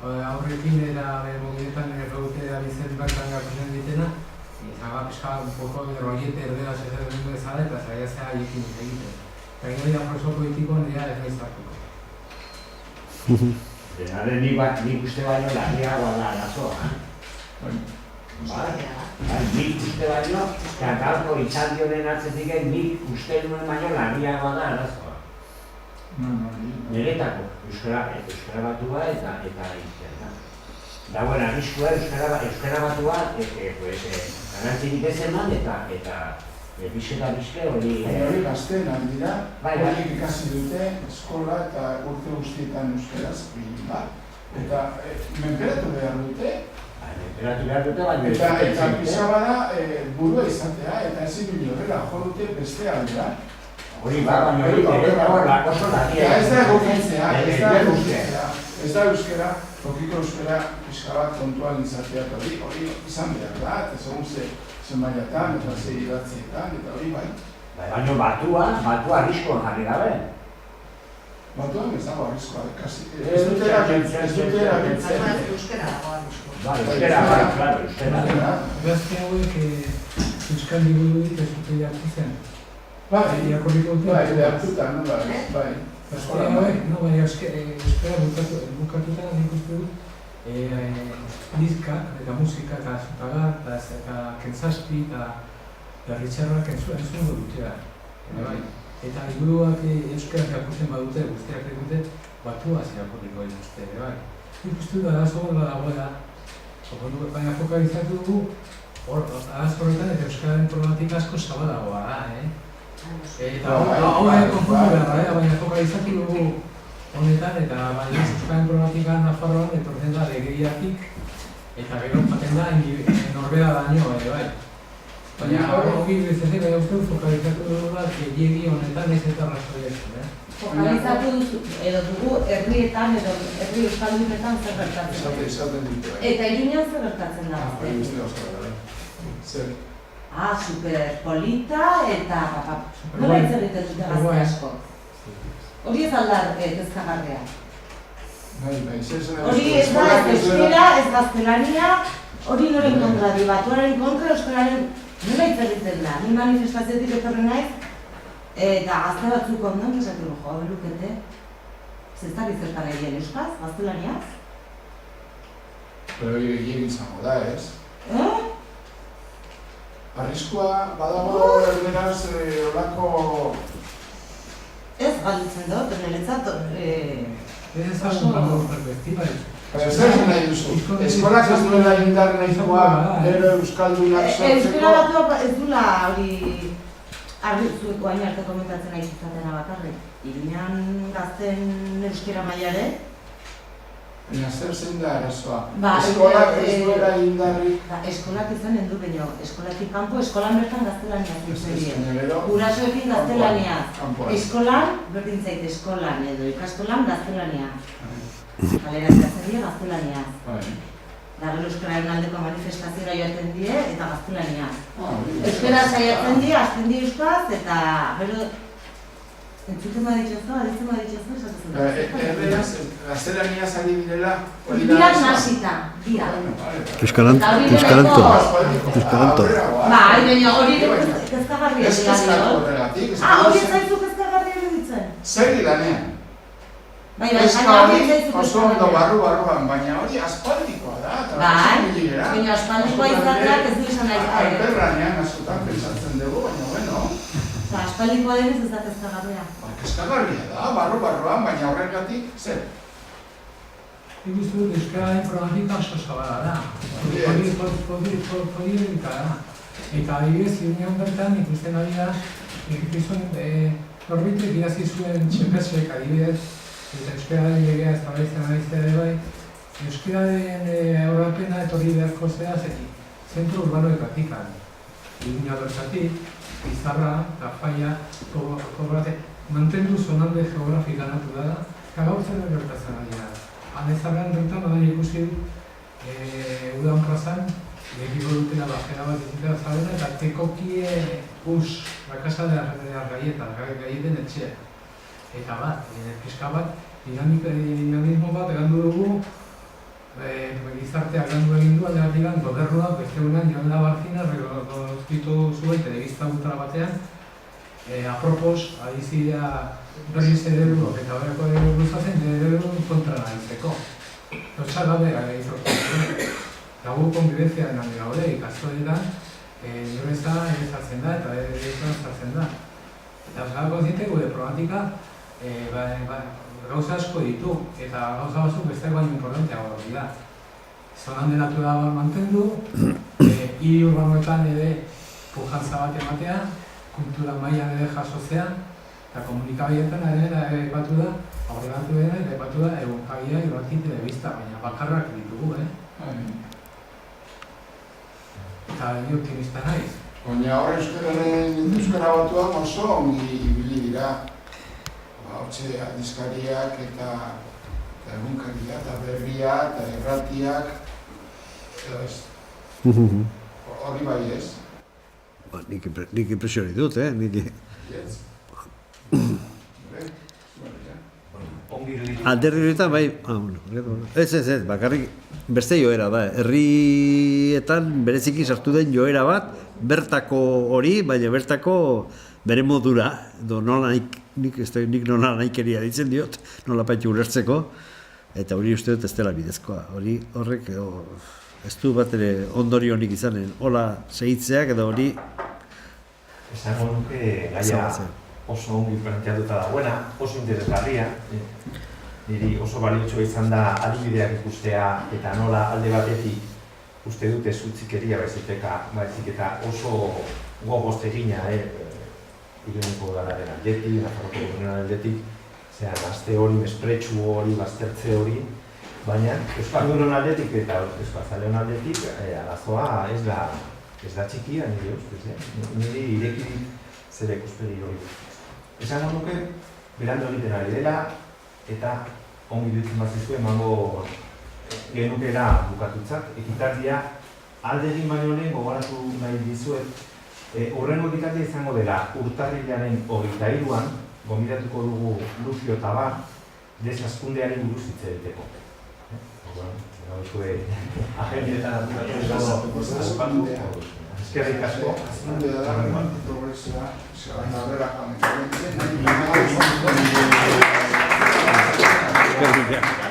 aurrekin eta mogiletan erraute abizen bertan gakozen ditena, eta pixka un poco de rollete erdera zezatzen bezala eta zaiazea haiekin egiten. Eta gero da prozeso politikoan dira ez nahi zartuko. Denaren nik uste baino larriagoa da arazoa. Nik uste baino, eta gaurko itzaldi honen atzetik nik uste nuen baino larriagoa da arazoa. Niretako, euskara batua eta izan. Dagoen arriskua euskara batua, garantzirik ez eman eta Bizke eta bizke hori... Hori gazteen handira, Bai. horiek ikasi dute eskola eta urte guztietan euskeraz egin bat. Eta menperatu behar dute, Menperatu behar dute, baina... eta pixka bada burua izatea, eta ezin bili horrela jo dute beste aldera. Hori baina hori lako zonatia. Ez da egokitzea, ez da euskera, tokiko euskera pixka bat kontuan izatea, eta hori izan behar da, eta segun ze mailatan, eta ze idatzietan, eta hori bai. Baina batua arriskoan jarri gabe. Batuan ez dago arriskoa, ez dute erabiltzen. Euskera dago arriskoa. Claro, euskera. Gazte hauek euskal libururik ez dute jartzen. Bai, Irakurriko dute. bai, behartutan, bai. Gazte hauek, baina euskara bukatuta nik uste dut diska eta musika eta zutagat eta kentzazpi eta ritxarrak entzungo dutera. Eta liburuak euskaraz irakurtzen badute, guztiak dute, batuaz irakurriko dituzte, bai. Nik uste dut arazo bat dagoela, baina fokalizatu dugu, arazo horretan eta euskararen problematika asko zabalagoa da, Eta hau konfundu behar, baina fokalizatu dugu honetan, eta baina euskararen problematika Nafarroan etortzen da legediatik, eta gero jaten da Norbera daño, bai. Baina hori bezatzen, baina uste dut fokalizatu dugu da, gehiagi honetan ez eta razoietan, Fokalizatu dugu herrietan edo herri euskaldunetan zer gertatzen. Eta Iruñan zer gertatzen da. Zer? Superpolita eta nola hitz egiten dute gazte asko. Hori ez aldar kezkagarria. Hori ez da ez euskera, ez gaztelania, hori noren kontra di, batuaren kontra euskararen nola hitz egiten da. Ni manifestazioetik etorri naiz, eta gazte batzuk ondoen, esatu jo, berukete, zeztak izertan egin euskaz, gaztelaniaz? Pero egin izango da, ez? Arriskua badago erderaz olako... Ez galditzen dut, niretzat... Ez ezagun perspektiba Baina zer nahi duzu? Eskolak ez duela indar nahikoa gero euskaldunak sortzeko... Euskara batua ez duela hori... Zueko hain arte komentatzen nahi zuzatena bakarrik. Iruñan gazten euskera mailare. Baina zer zein da arazoa? Ba, Eskolak ez duela indarrik... Eskolak izanen du baino, eskolatik kanpo, eskolan bertan gaztelania zuzerien. Gero... Gurasoekin gaztelania. Kanpoan. Eskolan, berdin zait eskolan edo ikastolan gaztelania. Kalera ikatzen die gaztelania. Da gero euskararen aldeko manifestazioa joaten die eta gaztelania. Euskara saiatzen die, hasten die euskaz eta gero... Entzuten baditxozu, esatzen da. Erderaz, gaztelania zari direla... Biak nasita, biak. Euskaranto. Bai, baina hori kezkagarria Ez kezkatu horregatik. Hori ez zaizu kezkagarria eruditzen. Zer lanean. Baina hori oso ondo barruan, baina hori aspaldikoa da. Bai, baina aspaldikoa izateak ez du izan nahi. Alperranean askotan pentsatzen dugu, baina bueno. Aspaldikoa denez ez da kezkagarria. Kezkagarria da, barruan, baina horregatik, zer? Nik uste dut euskararen problematika oso zabala da. Hori edita da. Eta adibidez, Iruñan bertan ikusten ari da, norbitek idazi zuen txepesek adibidez, eta euskararen legea eztabaitzen ari ere bai, euskararen aurrapena etorri beharko zera zentro urbanoetatik. Iruña bertatik, Izarra, Tafaia, Kobrate, mantendu zonalde geografika naturala, eta gaur zer gertatzen ari da. Izarran bertan badan ikusi udan plazan, egiko dutela bajera bat izitela zabena, eta tekokie la casa de las galletas, galleten etxea. Eta bat, pixka bat, dinamismo bat egandu dugu, gizarteak gandu egin du, aldeatikan gobernuak beste unean Joan Labarcina regozitu zuen telebista ultra batean, apropos, adizidea berriz ereduak eta horreko eredu luzatzen, eredu kontra nahitzeko. Totxak gabe egiten. Eta gu konbibenzia nahi gaude, ikastoletan, nireza erezatzen da eta erezatzen da. Eta euskal kontziente gure problematika gauza asko ditu, eta gauza batzuk besteak baino importanteago dira. Zonalde naturala mantendu, hiri urbanoetan ere pujantza bat ematea, kultura mailan ere jasotzean, eta komunikabideetan ere aipatu da, aurreratu ere aipatu da egunkaria irrati telebista, baina bakarrak ditugu, Eta ni optimista naiz. Baina hor euskara batuak oso ongi ibili dira. Hortxe aldizkariak eta egunkaria, eta berria, eta erratiak, edo ez. Hori bai ez. Nik impresioni dut, Alderdi horietan, bai, ez, bakarrik beste joera da, herrietan bereziki sartu den joera bat, bertako hori, baina bertako bere modura, edo nik nola nahikeria ditzen diot, nola paitu ulertzeko, eta hori uste dut ez dela bidezkoa, horrek ez du bat ere ondorionik izanen, hola segitzeak edo hori... Esango nuke gaia oso ongi planteatuta dagoena, oso interesgarria, niri oso baliotsua izan da adibideak ikustea eta nola alde batetik uste dute zutzikeria baizik eta oso gogoz egina Iruñeko udalaren aldetik, Nafarroako gobernuen aldetik, aste hori, mespretsu hori, baztertze hori, baina Euskaldunon aldetik eta Euskaltzaleon aldetik arazoa ez da txikia nire ustez, niri irekirik zer ikuspegi hori. Esango nuke, berandu egiten ari dela, eta ongi dutzen bat zizue emango genukera bukatutzat. Ekitaldia alde egin baino lehen gogoratu nahi dizuet, horrengo ekitaldia izango dela urtarrilaren 23an, gonbidatuko dugu Lucio Tabar, desazkundearen buruz hitz egiteko. Agendeetan apuratu eskerrik asko. Azkundea da, progresioa, aurrera joan. Eskerrik asko.